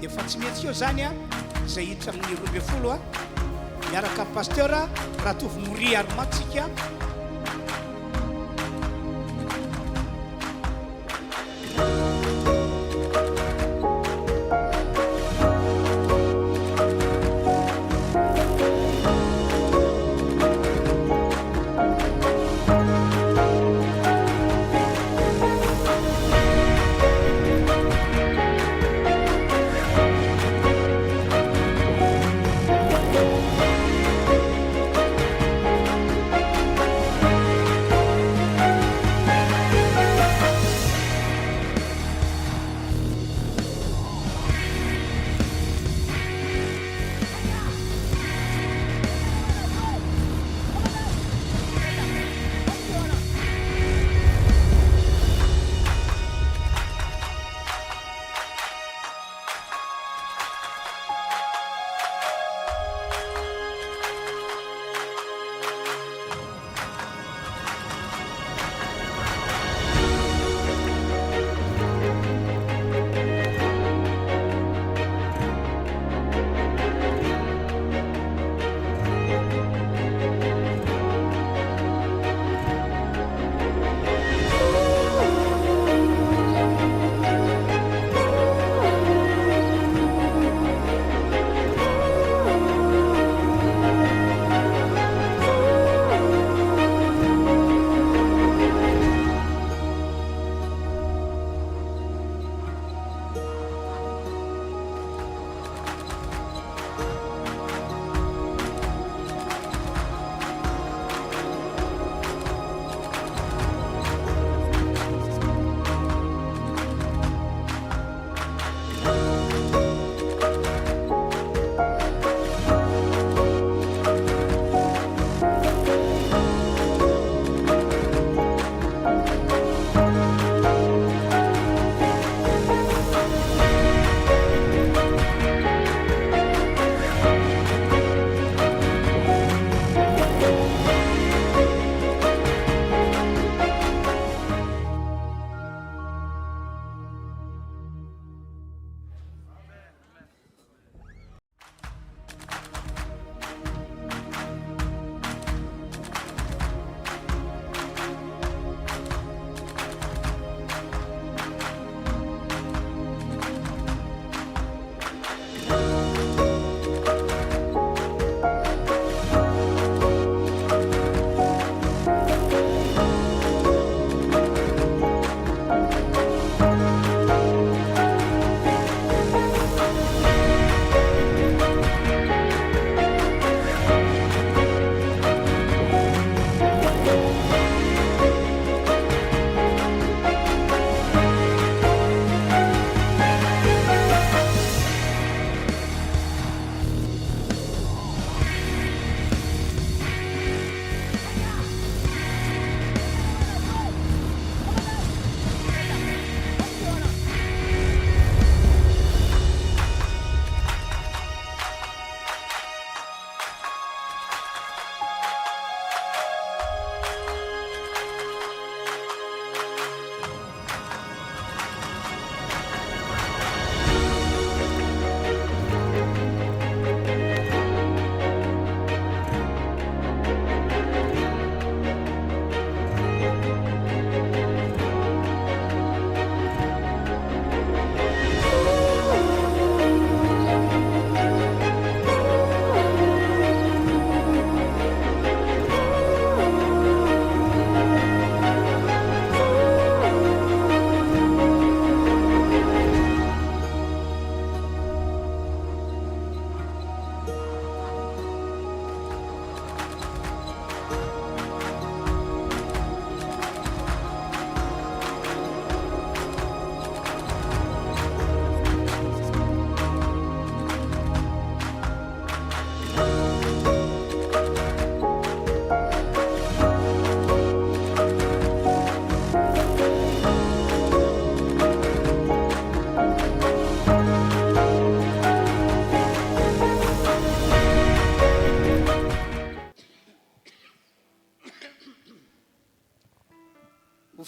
dia fa tsy mety eo zany a izay hiditra amin'ny 12 miaraka pasteur Ratovy Moria Aromantsika.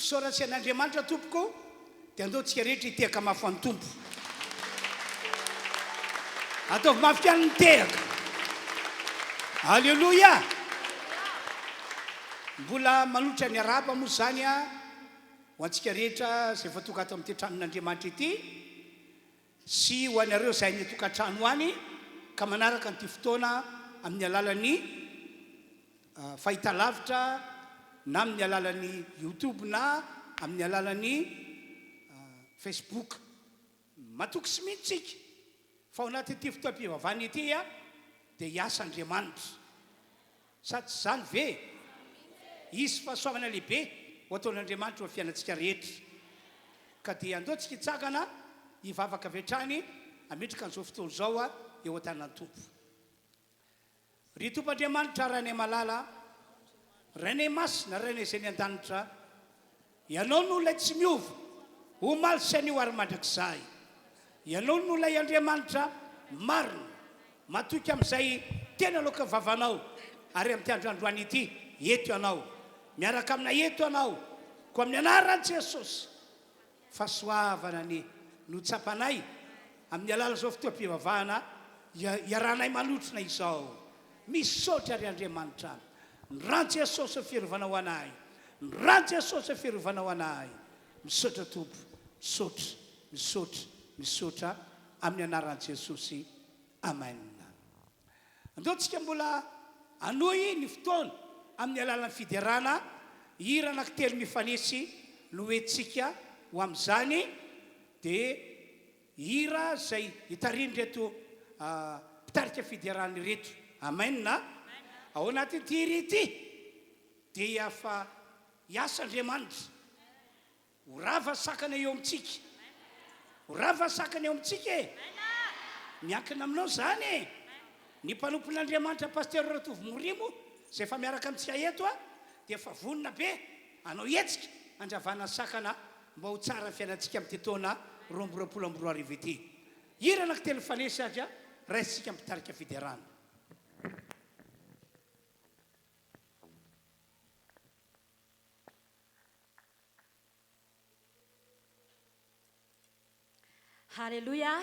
Fisaoratsy ny Andriamanitra tompoko dia andao tsika rehetra hitiaka mafy ny tompo. ataovy mafikian'ny tehaka. Alleloia. Mbola manotra ny araba moa zany a ho antsika rehetra izay voatoka ato amin'ity tranon'Andriamanitra ity sy ho anareo izay ny tokantrano any ka manaraka nyity fotoana amin'ny alalan'ny fahitalavitra na amin'ny alalan'ny YouTube na amin'ny alalan'ny Facebook. Matoky sy mintsika fa ao anatin'ity fotoam-pivavahana ity a dia hiasa Andriamanitra. Sady zany ve isy fahasoavana lehibe ho ataon'Andriamanitra ho fiainantsika rehetra. Ka dia andeontsika hitsakana hivavaka avy hatrany hametraka an'izao fotoana izao a eo an-tanan'ny Tompo. Ry Tompo Andriamanitra, Rainay malala, Rainay masina, Rainay izay ny an-danitra, ianao no ilay tsy miova ho maly sy anio ary mandrakizay. Ianao no ilay Andriamanitra marina matoky amin'izay tena loka vavanao ary amin'ity androandroany ity eto ianao. Miaraka amina eto ianao ko amin'ny anaran'i Jesosy fahasoavana ny notsapanay amin'ny alalan'izao fotoam-pivavahana iarahanay manotrona izao. Misaotra ry Andriamanitra. Ndran Jesosy fiarovana ho anay. Ndran Jesosy fiarovana ho anay. Misaotra Tompo. Misaotra, misaotra, misaotra amin'ny anaran'i Jesosy. Amen. Andeontsika mbola anoy ny fotoana amin'ny alalan'ny fiderana hira anankitelo mifanesy no hoentsika ho amin'izany dia hira izay hitariny reto mpitarika fiderana reto. Amen. Ao anatin'ity hira ity dia fa hiasa Andriamanitra ho rava sakana eo amintsika. Ho rava sakana eo amintsika e. Miankina aminao zany e. Ny mpanompon'Andriamanitra pasteur Fotoam-bavaka izay fa miaraka amintsika eto a dia fa vonona be anao hetsika andravana sakana mba ho tsara fiainantsika amin'ity taona 2024 ity. Hira anankitelo mifanesy aza raisitsika mpitarika fiderana. Halleluja.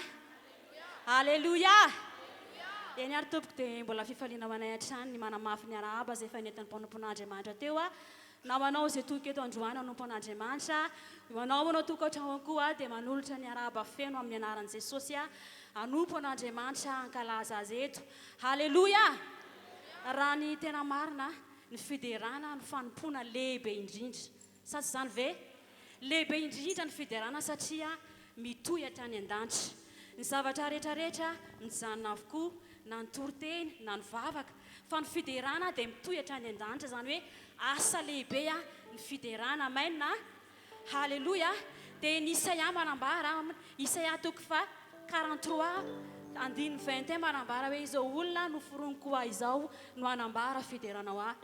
Halleluja. Eny ary tompoko dia mbola fifaliana ho anay hatrany ny manamafy ny arahaba izay efa nentin'ny mpanompon'Andriamanitra teo a. Na manao izay toky eto androany hanompon'Andriamanitra, manao manao tokantrano koa dia manolotra ny arahaba feno amin'ny anaran'i Jesosy a. Hanompon'Andriamanitra hankalaza azy eto. Halleluja. Raha ny tena marina ny fiderana ny fanompoana lehibe indrindra. Sa tsy zany ve? Lehibe indrindra ny fiderana satria mitohy hatrany an-danitra. Ny zavatra rehetrarehetra mijanona avokoa na ny toroteny na ny vavaka fa ny fiderana dia mitohy hatrany an-danitra zany hoe asa lehibe a ny fiderana. Amen. Halleluja. Dia ny Isaia manambara Isaia toko fa 43 andiny 21 manambara hoe izao olona noforony koa izao no anambara fiderana ho a.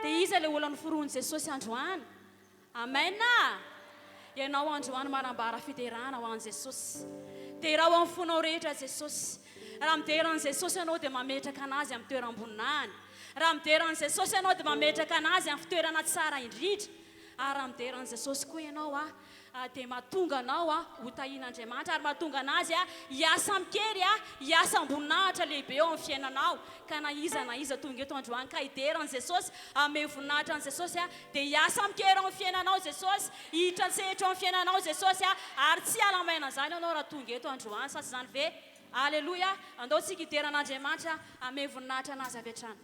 Dia iza ilay olona noforony Jesosy androany. Amen. Ianao androany manambara fiderana ho an'i Jesosy. Dia raha ho amin'ny fonao rehetra Jesosy. Raha mideran'i Jesosy ianao dia mametraka anazy amin'ny toeram-boninany. Raha mideran'i Jesosy ianao dia mametraka anazy amin'ny fitoerana tsara indrindra. Ary raha mideran'i Jesosy koa ianao dia mahatonga anao ho tahian'Andriamanitra ary mahatonga anazy hiasa mikery hiasa amboninahitra lehibe eo amin'ny fiainanao. Ka na iza tonga eto androany ka hideran'i Jesosy ame voninahitra an'i Jesosy dia hiasa mikery eo amin'ny fiainanao Jesosy, hitantsehatra eo amin'ny fiainanao Jesosy ary tsy alamaina zany ianao raha tonga eto androany. Sa tsy zany ve? Alleluja. Andao tsika hideran'Andriamanitra ame voninahitra anazy avy hatrany.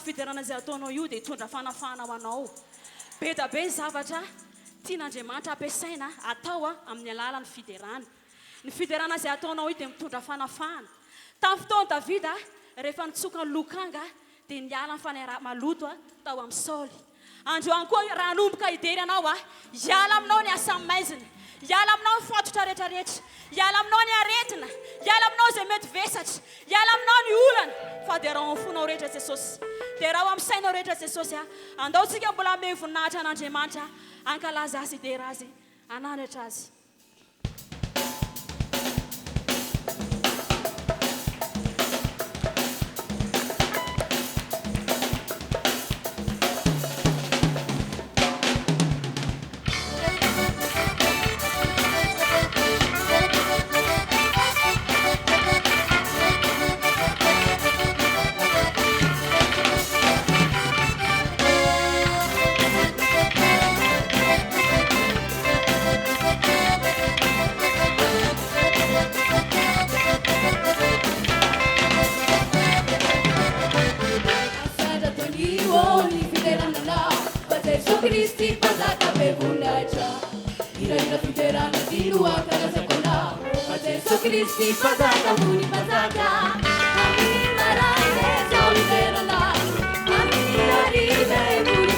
Fiderana zay ataonao io dia hitondra fanafahana ho anao. Be da be ny zavatra tian'Andriamanitra ampiasaina atao amin'ny alalan'ny fiderana. Ny fiderana zay ataonao io dia mitondra fanafahana. Tamin'ny fotoana Davida rehefa nitsoka ny lokanga dia niala ny fanera maloto tao amin'ny Saoly. Androany koa raha nomboka hidery anao hiala aminao ny asa maizina, hiala aminao ny fatotra rehetrarehetra, hiala aminao ny aretina, hiala aminao izay mety vesatra, hiala aminao ny olana, fa dia raha fonao rehetra Jesosy. Dia raha amin'ny sainao rehetra Jesosy andaontsika mbola ame voninahitra an'Andriamanitra ankalaza azy hidera azy anandratra azy. Kristi pasaka bevunacha ira fiterana dilua kana sakona Pateso Kristi pasaka muni pasaka Amini maraina soliterana Amini hariva muni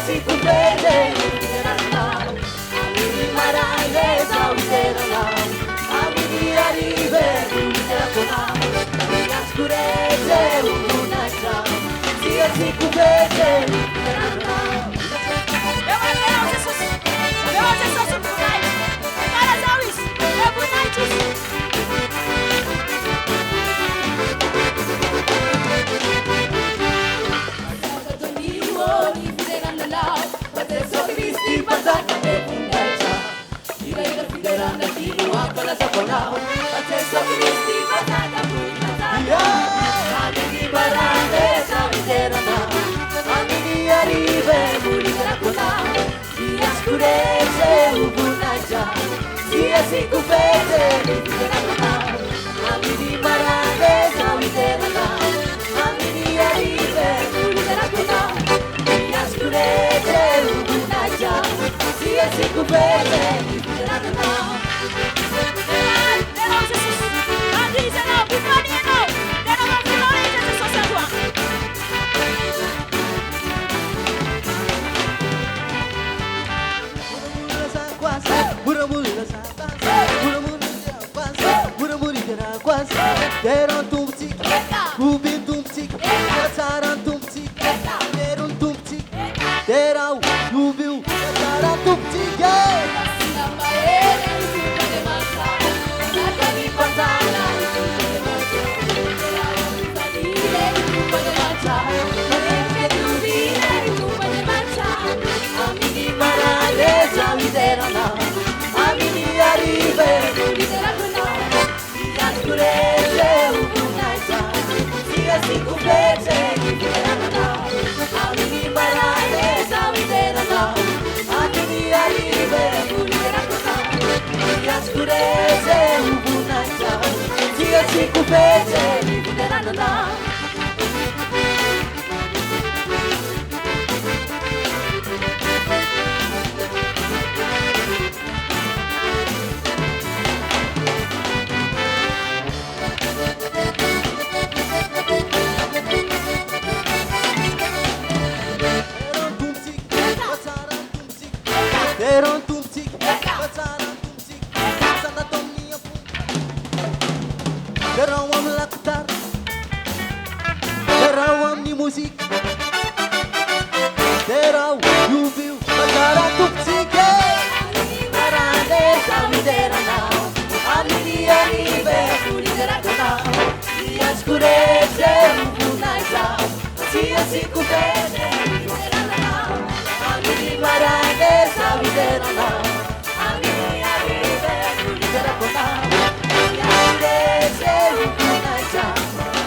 si kupende fiderananao amini maraina zao fideranao amini hariva fideranao miaskurete ubunachao sia si kupende fiderananao si kupete fiderananao amini marane zao fideranao amini hariva fideranao miaskurete ubunachao sia si kupete fiderananao Deron tumtik, kubin tumtik, kasaran tumtik, deron tumtik, derau, kubil, kasaran tumtik. Sinamba ele, suka de masa, nakani pantana, suka de masa, derau, fadile, suka de masa, que tubile, suka de masa, amini marale, sabi derana, amini hariva, fideranao, miaskurete ubunachao, sia si kupete fideranao, amini marale zao fideranao, amini hariva fideranao, miaskurete ubunachao, sia si kupete fideranao. Deron tumtik, kasaran tumtik, sana tomnia pun. Derawam laktar, derawam ni musik, deraw yubil, kasaran tumtik. Amini marane zao fideranao, amini hariva fideranao, miaskurete ubunachao, sia si kupete fideranao, amini marane zao fideranao, amini hariva fideranao, miaskurete ubunachao,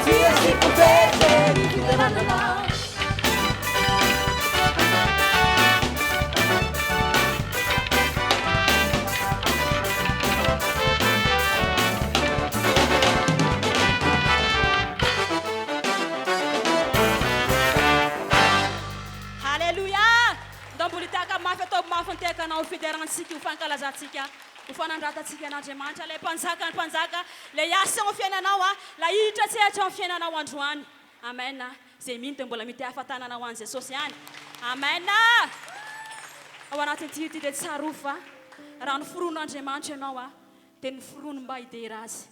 sia si kupete fideranao. Fantekanao fiderantsika ho fankalazantsika ho fanandratantsika an'Andriamanitra lay mpanjaka ny mpanjaka lay asa amin'ny fiainanao la hiditra tsehatra amin'ny fiainanao androany amen zay mino dia mbola mity hahafantanana ho an'i Jesosy ihany amen ao anatin'ity dia tsarofa raha noforonin'Andriamanitra ianao dia noforony mba hidera azy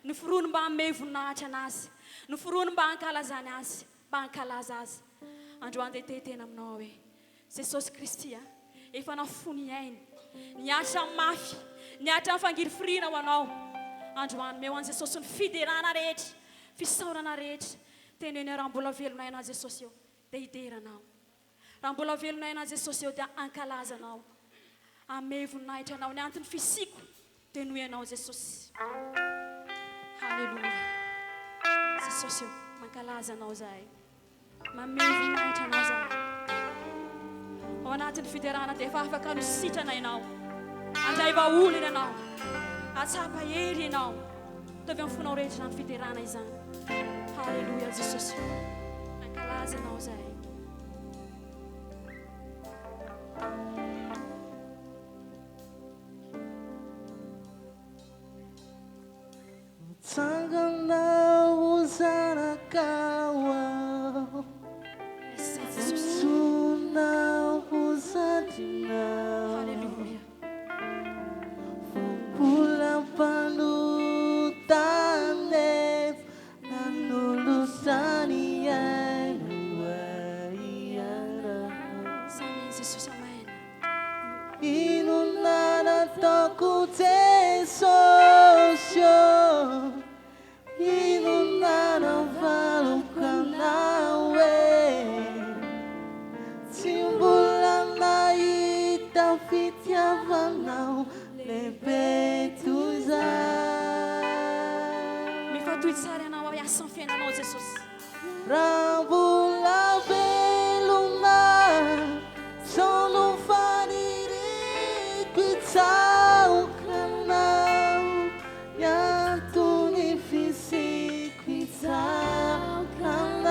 noforony mba hanome voninahitra anazy noforony mba hankalazany azy mba hankalaza azy androany dia tetena aminao hoe Jesosy Kristy efa nafony ainy niatra mafy niatra mifangiry firina ho anao androany me ho an'i Jesosy ny fiderana rehetra fisaorana rehetra teneny raha mbola velona ianao Jesosy eo dia hideranao raha mbola velona ianao Jesosy eo dia ankalazanao ame voninahitra anao ny antony fisiko dia noho ianao Jesosy halleluja Jesosy eo mankalaza anao zahay mame voninahitra anao zahay ao anatin'ny fiderana dia efa afaka nositrana ianao andray vaolina ianao atsapa hery ianao tovy amin'ny fonao rehetra na ny fiderana izany halleluja Jesosy mankalaza anao zahay Sanganao zanakawa Sunao matoy tsara ianao hiasa ny fiainanao Jesosy. Raha mbola velona sono faniriko itsaokanao iantony fisiko itsaokanao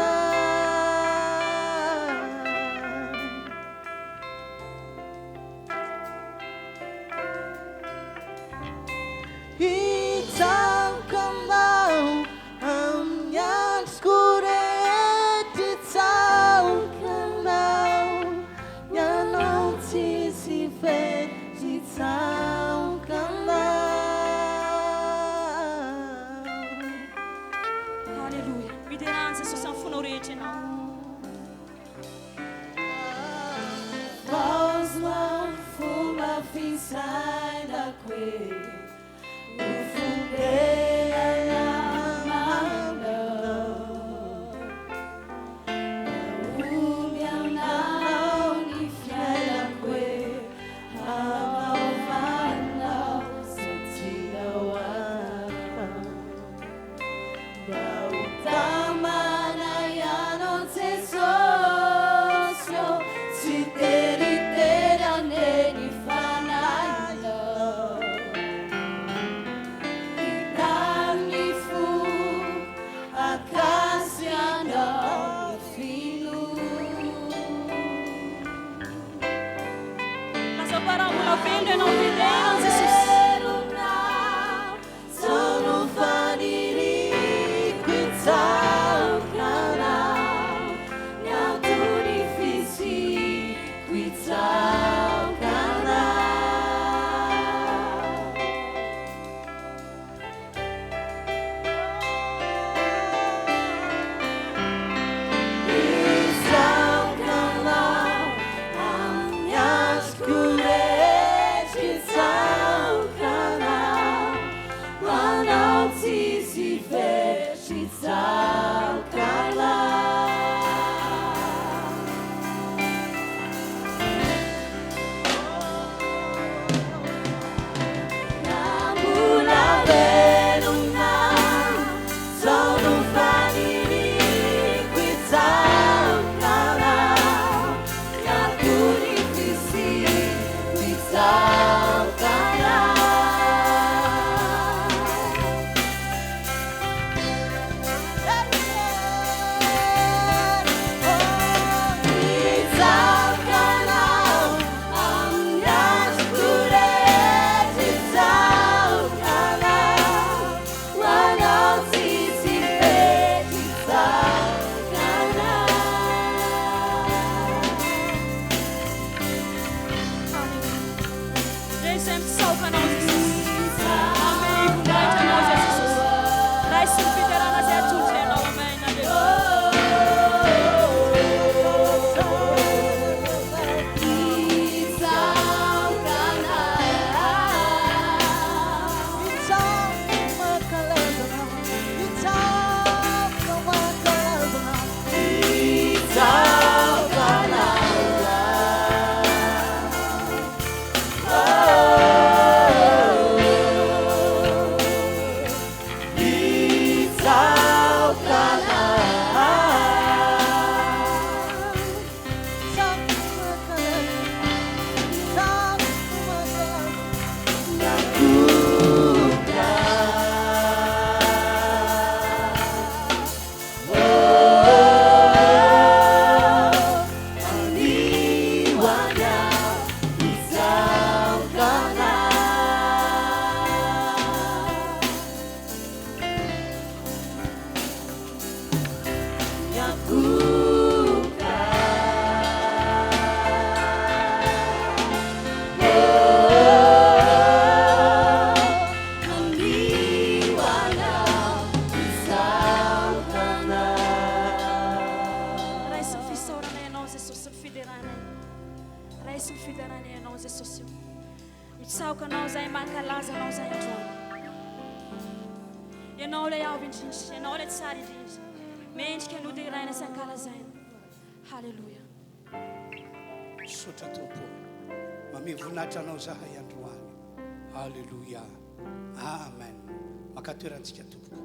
itsaokanao amin'ny androko rehetra itsaokanao ianao tsisy fety itsaokanao Halleluja. Miderany Jesosy amin'ny fonao rehetra ianao. Pausma fomba fisainako e ufundela manao umianao ni fiainako e amaovanao satinaoaka Dautamana ianao Jesosy tsy teriterane ny fanahinao hitany fo akasianao ny filo Lasa parang mbola velo ianao miderany Jesosy. sono faniriko itsaokanao ny antony fisiko itsaokanao itsaokanao amin'ny androko rehetra itsaokanao manao tsisy fety itsaokanao Nambola velona sono faniriko itsaokanao ny antony fisiko itsaokanao itsaokanao amin'ny androko rehetra itsaokanao manao tsisy fety itsaokanao Rehetra izay misaokanao Jesosy. Ameny voninahitra anao zay Jesosy. Ray sy ny fiterana izay atolotra ianao ameny. Mitsaokanao zay mankalaza anao zay androany. Ianao ilay avo indrindra, ianao ilay tsara indrindra. Mendrika nodiraina sy ankalazaina. Halleluja. Sotra tompo mame voninahitra anao zahay androany. Halleluja. Amen. Makatoerantsika tompoko.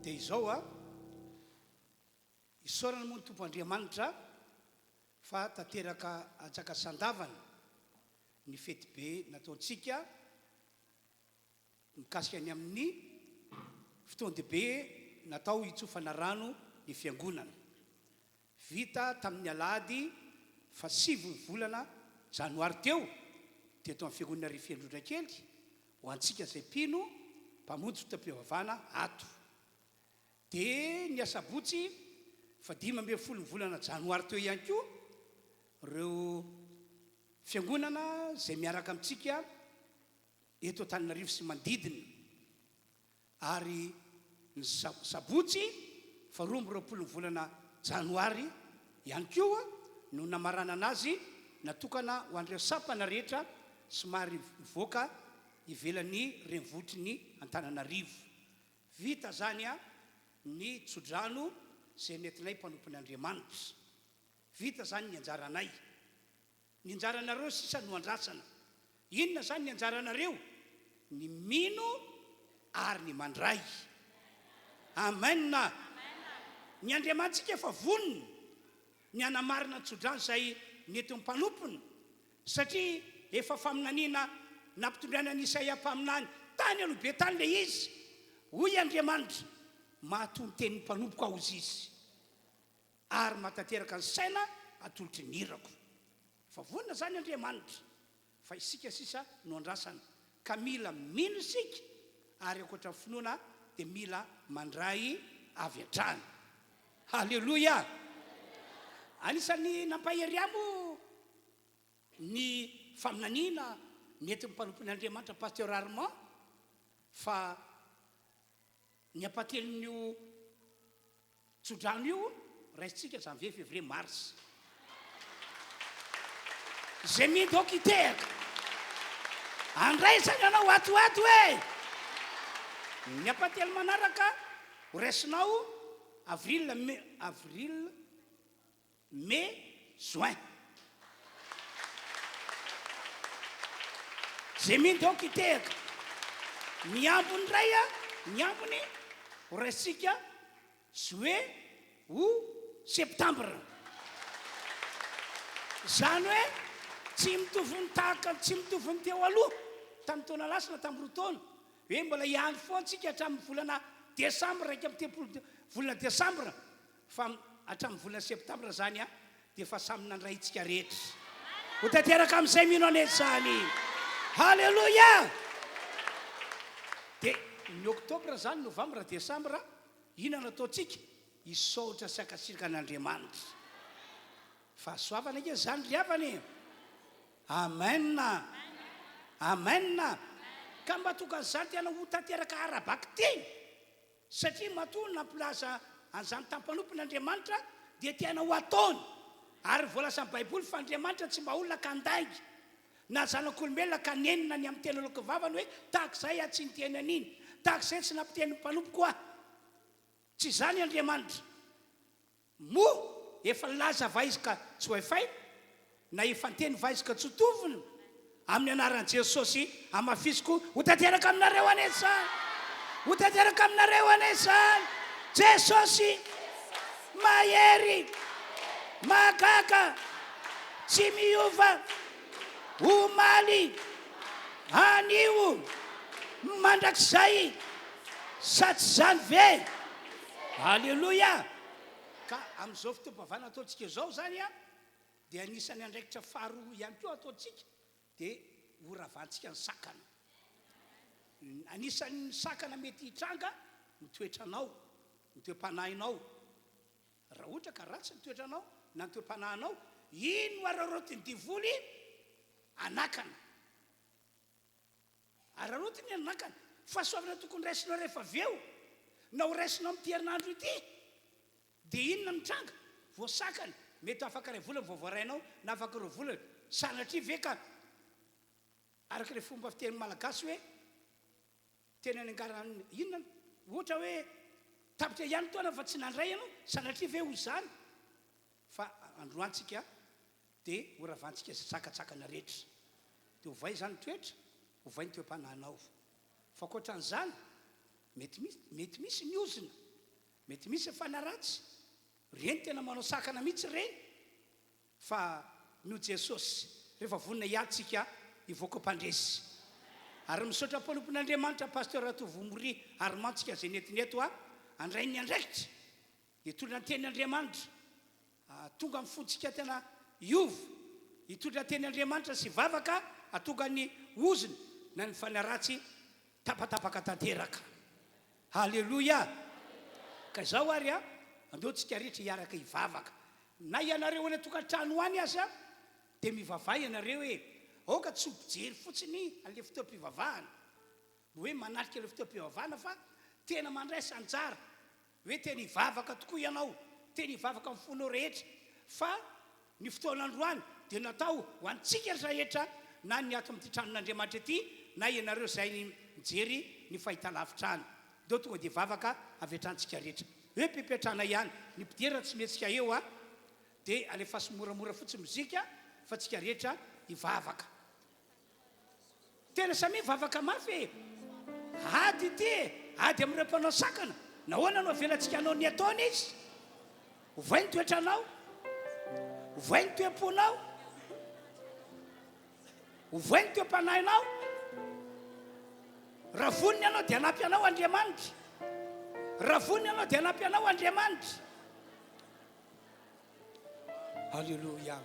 dia izao a isaorana moa ny tompo Andriamanitra fa tanteraka atsaka sandavana ny fety be nataontsika mikasika ny amin'ny fotoan-dehibe natao hitsofana rano ny fiangonana vita tamin'ny Alahady fa 7 volana janoary teo teto amin'ny fiangonana RHEFI Androndrakely ho antsika izay mpino mpamonjy fotoam-bavaka ato dia ny asabotsy fa 15 volana janoary teo ihany koa ireo fiangonana izay miaraka amintsika eto Antananarivo sy manodidina ary ny sabotsy fa 20 volana janoary ihany koa no namarana anazy natokana ho an'ireo sapana rehetra somary mivoaka ivelan'ny renivohitr'ny Antananarivo vita zany a ny tsodrano izay nentinay mpanompon'ny Andriamanitra vita zany ny anjaranay ny anjaranareo sisa no andrasana inona zany ny anjaranareo ny mino ary ny mandray amena ny Andriamantsika efa vonona ny anamarina tsodrano izay nety mpanompony satria efa faminaniana nampitondraina ny Isaia mpaminany tany aloha be tany le izy hoy Andriamanitra mahatony tenin'ny mpanompoka aozy izy ary matateraka ny saina atolotry ny hirako fa vonona zany Andriamanitra fa isika sisa no andrasana ka mila mino isika ary ankoatra finoana dia mila mandray avy hatrany halleloia anisan'ny nampaheriamo ny faminaniana nety mpanompon'ny Andriamanitra pasteuralement fa ny apatelon'io tsodrano io raisitsika janvier février mars zay mindoko itehaka andray zany anao atoato e ny apatelo manaraka ho raisinao avril mai juin zay mindoko itehaka ny ambony ray a ny ambony ho raisitsika juillet ou septembre zany hoe tsy mitovy tahaka tsy mitovy ny teo aloha tamin'ny taona lasina tamin'ny 2 taona hoe mbola ihany foana antsika hatramin'ny volana décembre raika amin'ny telopolo volana décembre fa hatramin'ny volana septembre zany a dia efa samy nandrayitsika rehetra ho tanteraka amin'izay mino anety zany halleloia dia ny octobre zany novembre décembre inona nataontsika isaotra sy akasiraka an'Andriamanitra fahasoavana ke zany ry havany amena amena ka matoka an'izany tena ho tanteraka arabaky teny satria matoa nampilaza an'izany tampanompon'Andriamanitra dia tena ho ataony ary voalaza ny baiboly fa Andriamanitra tsy mba olona kandaingy na zanak'olombelona ka nenina ny amin'ny tena loko vavany hoe tahak'izay a tsy niteny an'iny tahak'izay tsy nampiteny mpanompoko aho tsy zany Andriamanitra moa efa laza vaizika tsy hoefay na efa nteny vaizika tsy tovina amin'ny anaran'i Jesosy amafisiko ho tanteraka aminareo anety zany ho tanteraka aminareo anety zany Jesosy mahery mahagaga tsy miova omaly anio mandrakizay sady zany ve halleloia ka amin'izao fotoam-bavaka ataontsika izao zany a dia anisany andraikitra faharoa ihany koa ataontsika dia horavantsika ny sakana anisan'ny sakana mety hitranga ny toetranao ny toe-panahinao raha ohatra ka ratsy ny toetranao na ny toe-panahinao ino ararotiny divoly anakana ararotiny anakana fahasoavana tokony raisinao rehefa avy eo na ho raisinao amin'ny herinandro ity dia inona mitranga voasakany mety afaka ray volana voavoarainao na afaka 2 volana sanatria ve ka araka le fomba fiteny malagasy hoe tena ny angarany inona ohatra hoe tapitra ihany taona fa tsy nandray ianao sanatria ve ho izany fa androantsika dia horavantsika sakatsakana rehetra dia hovay zany toetra hovay ny toe-panahinao fa koatran'izany mety misy ny ozina mety misy fanaratsy reny tena manao sakana mihitsy reny fa no Jesosy rehefa vonina iatsika ivoaka mpandresy ary misaotra mpanompon'Andriamanitra pasteur Tovomori ary mantsika zay netineto andray ny andraikitra hitondra ny tenin'Andriamanitra tonga amin'ny fontsika tena iova hitondra ny tenin'Andriamanitra sy vavaka atonga ny oziny na ny fanaratsy tapatapaka tanteraka. Halleluja. Ka zao ary andeotsika rehetra hiaraka hivavaka na ianareo any tokantrano any aza dia mivavay ianareo aoka tsy mpijery fotsiny an'le fotoam-pivavahana hoe manarika le fotoam-pivavahana fa tena mandraisa anjara hoe tena hivavaka tokoa ianao tena hivavaka amin'ny fonao rehetra fa ny fotoan'androany dia natao ho antsika rehetra na ny ato amin'ity tranon'Andriamanitra ity na ianareo zay mijery ny fahitalavitra any deo tonga dia vavaka avetrantsika rehetra hoe mpipetrana ihany ny mpiderina tsy metsika eo dia alefa sy moramora fotsy mozika fa tsika rehetra hivavaka tena samy vavaka mafy ady ity ady amin'ireo mpanao sakana nahoana no avelantsika anao ny ataony izy ovay ny toetranao ovay ny toem-ponao ovay ny toem-panahinao raha voniny ianao dia hanampy anao Andriamanitra raha voniny ianao dia hanampy anao Andriamanitra. Halleluja,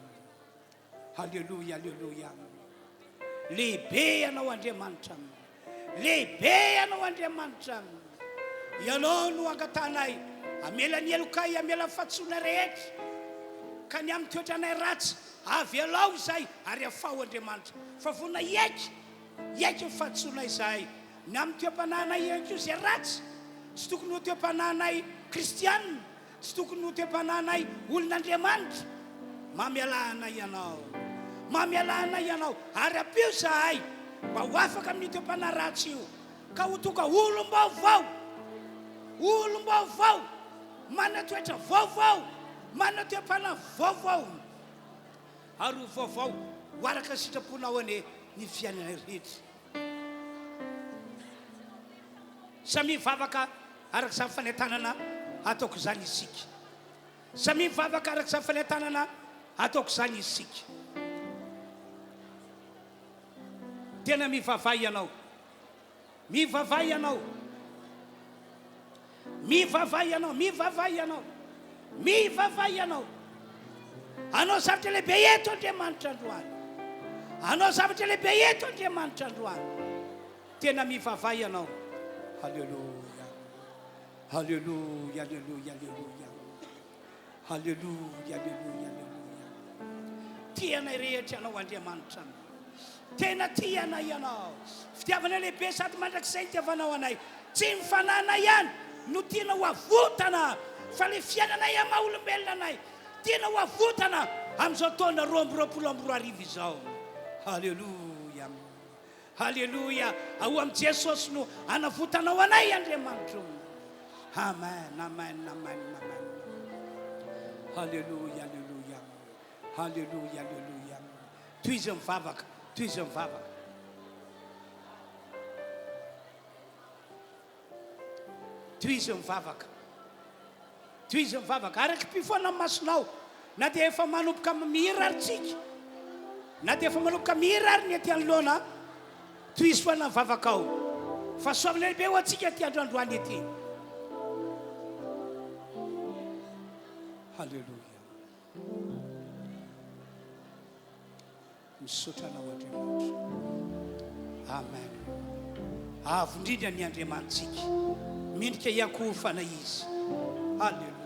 halleluja, halleluja. Lehibe ianao Andriamanitra, lehibe ianao Andriamanitra. Ianao no angatanay amela ny elokay amela fatsona rehetra ka ny amin'ny toetranay ratsy avy alao izay ary afao Andriamanitra fa vonina iaiky fatsona izay ny amin'ny toem-panahinay ihany izay ratsy tsy tokony ho toem-panahinay kristianina tsy tokony ho toem-panahinay olon'Andriamanitra. Mamialahanay ianao ary ampio zahay mba ho afaka amin'ny toem-panahy ratsy io ka ho tonga olom-baovao manana toetra vaovao manana toem-panahy vaovao ary ho vaovao ho araka sitraponao ane ny fiainana rehetra. Samy vavaka araka izany fanentanana ataoko izany isika. Samy vavaka araka izany fanentanana ataoko izany isika. Tena mivavay ianao, mivavay ianao, mivavay ianao, mivavay ianao, mivavay ianao. Anao zavatra lehibe eto Andriamanitra androany, anao zavatra lehibe eto Andriamanitra androany. Tena mivavay ianao. Halleluja, halleluja, halleluja, halleluja, halleluja, halleluja, halleluja. Tianay rehetra ianao Andriamanitra, tena tianay ianao. Fitiavana lehibe sady mandrakizay tiavanao anay, tsy mifanana ihany no tiana ho avotana fa le fiainanay amin'ny maha olombelona anay tiana ho avotana amin'izao taona 2024 izao. Halleluja, halleluja. Ao amin'i Jesosy no anavotanao anay Andriamanitra. Amen, amen, amen, amen. Halleluja, halleluja, halleluja, halleluja. Toiza mivavaka, toiza mivavaka. Toiza mivavaka, toiza mivavaka. Araka mpifoana masonao na dia efa manomboka mihira ary tsika na dia efa manomboka mihira ary ny aty anoloana toizy foana mivavaka ao fa soavana lehibe ho antsika aty androandroany ety. Halleluja. Misaotra anao Andriamanitra. Amen. Avo indrindra ny Andriamanitsika mendrika iako fana izy. Halleluja.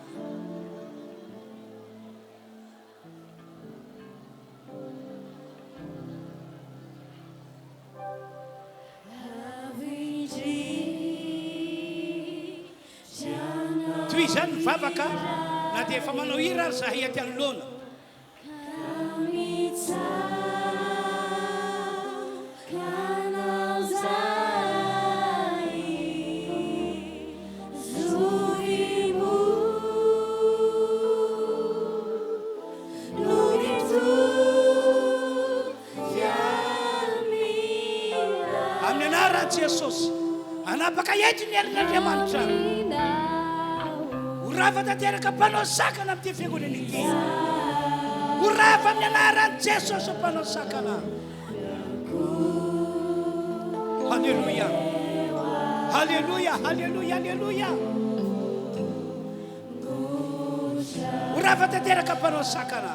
Toy izany mivavaka na dia efa manao hira ary zahay aty anoloana. Amin'ny anaran'i Jesosy anapaka eto ny herin'Andriamanitra. rafa tanteraka mpanao sakana amin'ity fiangonana ity ho rafa amin'ny anaran'i Jesosy mpanao sakana. Halleluja, halleluja, halleluja, halleluja. Ho rafa tanteraka mpanao sakana.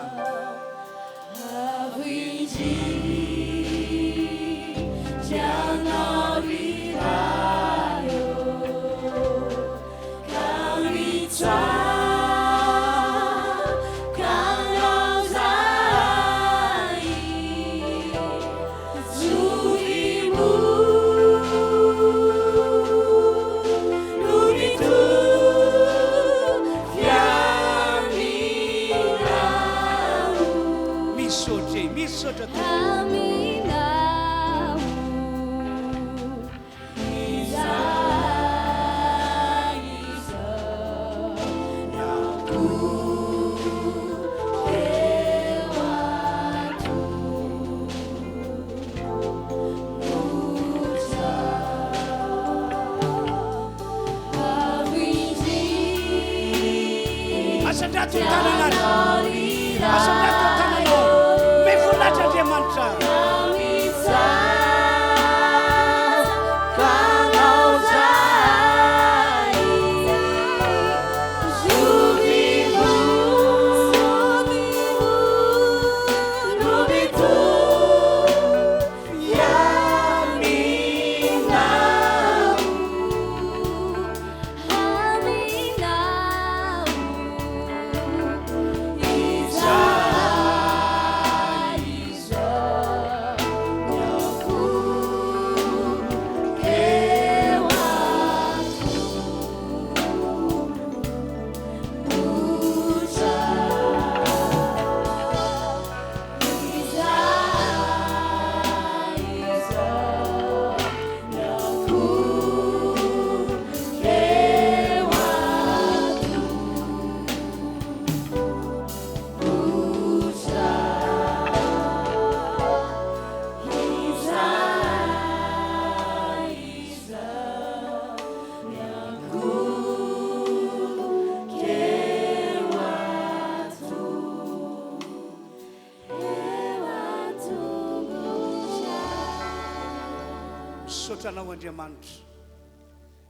Misaotranao Andriamanitra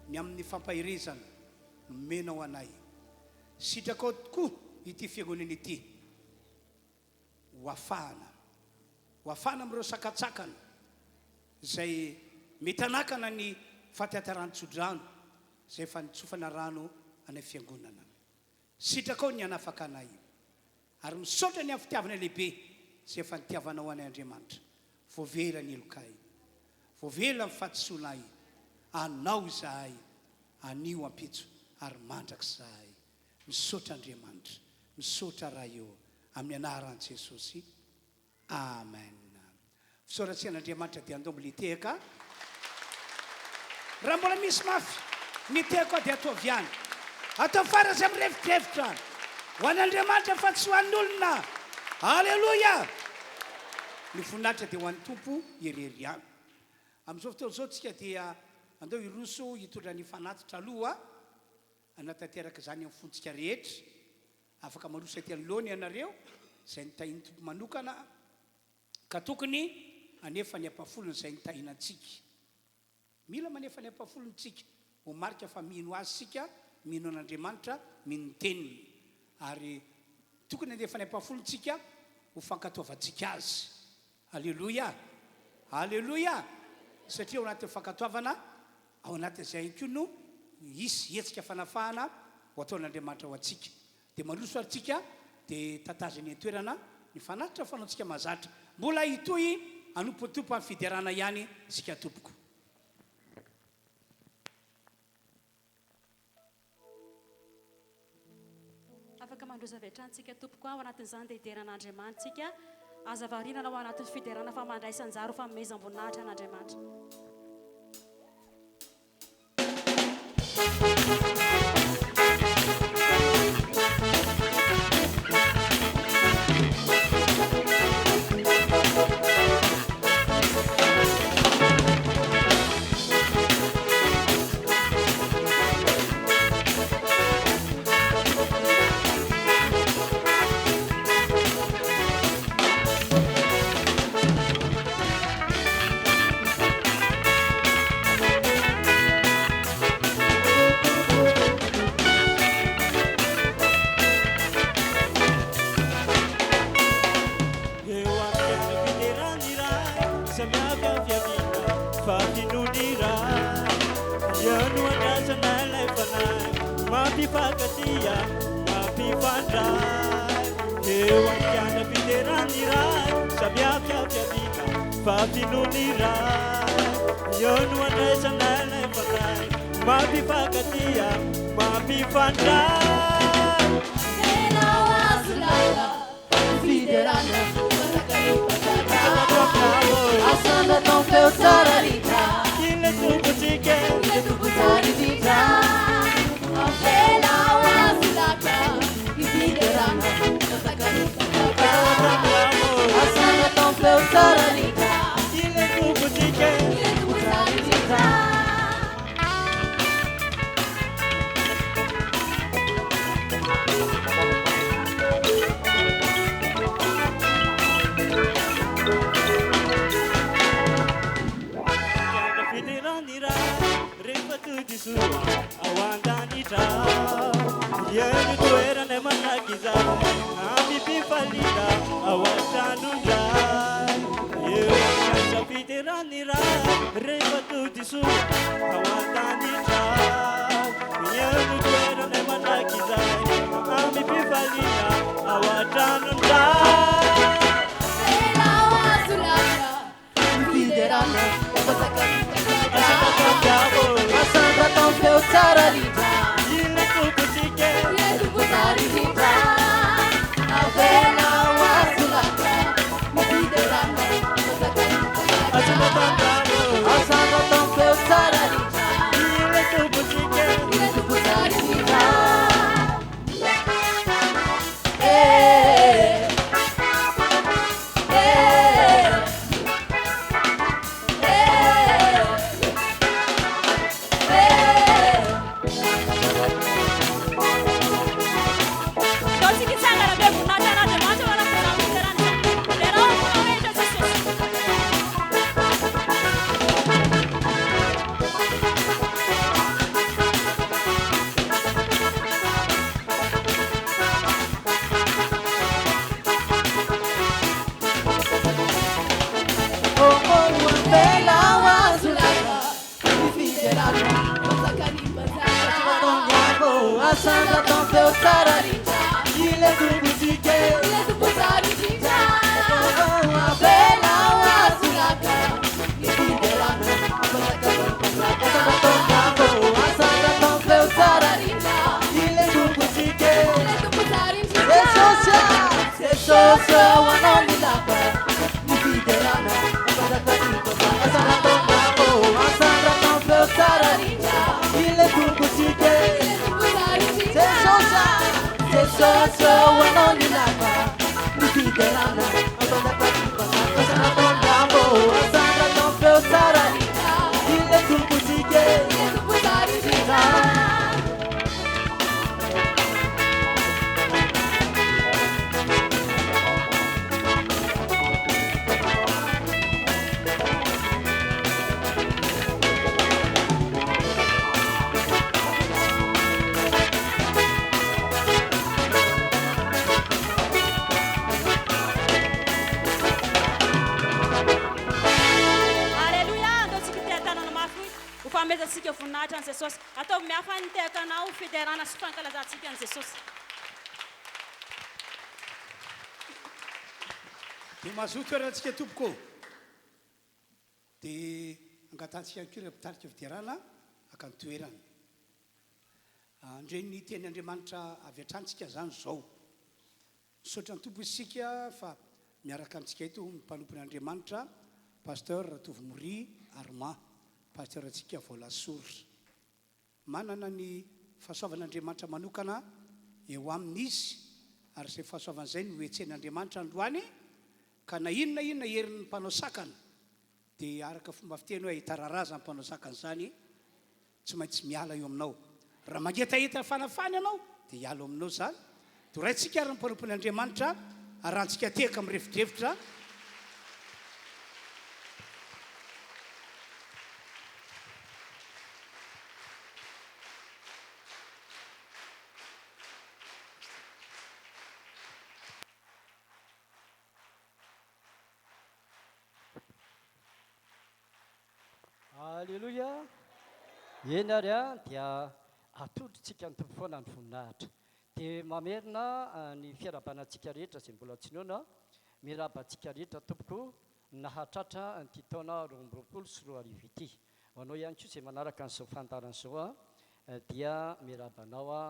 ny amin'ny fampahirizana menao anay. Sitrakao tokoa ity fiangonana ity. Hoafahana amin'ireo sakatsakana izay mety hanakana ny fatiataran-tsodrano izay efa nitsofana rano anay fiangonana. Sitrakao ny hanafaka anay ary misaotra ny amin'ny fitiavana lehibe izay efa nitiavanao anay Andriamanitra. Voavela ny elokay, voavela ny fatisoanay, anao izahay, anio ampitso ary mandraka izahay. Misaotra Andriamanitra, misaotra raha eo amin'ny anaran'i Jesosy. Amen. Fisaorantsian'Andriamanitra dia andao militehaka. Raha mbola misy mafy mitehako dia atao avy any. Atao fara izay mirevitrevotra ho an'Andriamanitra fa tsy ho an'olona. Halleluja. Ny voninahitra dia ho an'ny Tompo irery any. Amin'izao fotoana izao tsika dia andao iroso hitondra ny fanatitra aloha anatanteraka izany amin'ny fontsika rehetra. Afaka maroso aty anoloana ianareo izay nitahiny Tompo manokana ka tokony anefa ny ampafolony izay nitahinantsika. Mila manefa ny ampafolontsika ho marika fa mino azy sika, mino an'Andriamanitra, mino ny teniny. Ary tokony anefa ny ampafolontsika ho fankatoavantsika azy. Halleluja, halleluja. Satria ao anatin'ny fankatoavana, ao anatin'izay koa no hisy hetsika fanafahana ho ataon'Andriamanitra ho antsika. Dia maloso aritsika dia tatazany toerana ny fanatitra fanaontsika mazatra. Mbola hitoy anompotompo amin'ny fiderana ihany sika tompoko. Afaka mandroza avy hatrany tompoko ao anatin'izany dia hideran'Andriamanitsika. Aza variana ao anatin'ny fiderana fa mandray sanjaro fa memezam-boninahitra an'Andriamanitra. fafinonira ianuanasanalay fanay mampifakatia mampifandray eo ampiana fiteraniray samiafiafiavika fafinoniray ianuanasanalay fanay mampifakatia mampifandray Fiderana, asana tão feu sararita, ile tuputike ile tu sararita, a vela wasilaka, fiderana, asana tão feu sararita, ile tuputike ile tu sararita. awandanita yenu toerana manakiza amipifalida awatanunda eo kasa fiteranira refa tudisu awandanita yenu toerana manakiza amipifalida awatanunda Fiderana, asana tão feu sararita, ile tuputike ile tu sararita, a vela wasilaka, fiderana, asana tão feu sararita, ile tuputike ile tu sararita. Asana tão feu sararita, ile tu butike, ile tu sararita, a vela wasilaka, fiderana, asana tão feu sararita, ile tu butike, ile tu sararita, se socia wanolilaka, fiderana, asana tão feu sararita, ile tu butike. So wanolilaka, fiderana, asana tão bravo, asana tão feu sararita, ile tu butike, ile tu sararita. Famezatsika voninahitra an'i Jesosy. Ataovy miafa nitekanao fiderana sy fankalazantsika an'i Jesosy. dia mazoa toerantsika tompoko dia angatantsika koa ireo mpitarika fiderana akany toerany andre ny teny Andriamanitra avy atrantsika zany zao misaotra ny tompo isika fa miaraka amintsika eto mpanompon'Andriamanitra pasteur Tovomori Armand pasteur atsika Volasora manana ny fahasoavan'Andriamanitra manokana eo amin'izy ary izay fahasoavan'izay no hoetsen'Andriamanitra androany ka na inona herin'ny mpanao sakana dia araka fomba fiteny hoe hitararaza ny mpanao sakana zany tsy maintsy miala eo aminao raha mangetaheta fanafany ianao dia hiala aminao zany doraintsika ary ny mpanompon'Andriamanitra arantsika teka amin'ny revidrevitra Alleluia. Eny ary a dia atodritsika ny tompo foana ny voninahitra dia mamerina ny fiarabanantsika rehetra izay mbola tsinoana mirabantsika rehetra tompoko nahatratra nyity taona 20 sy 20 ity anao ihany koa izay manaraka n'izao fantaran'izao dia mirabanao a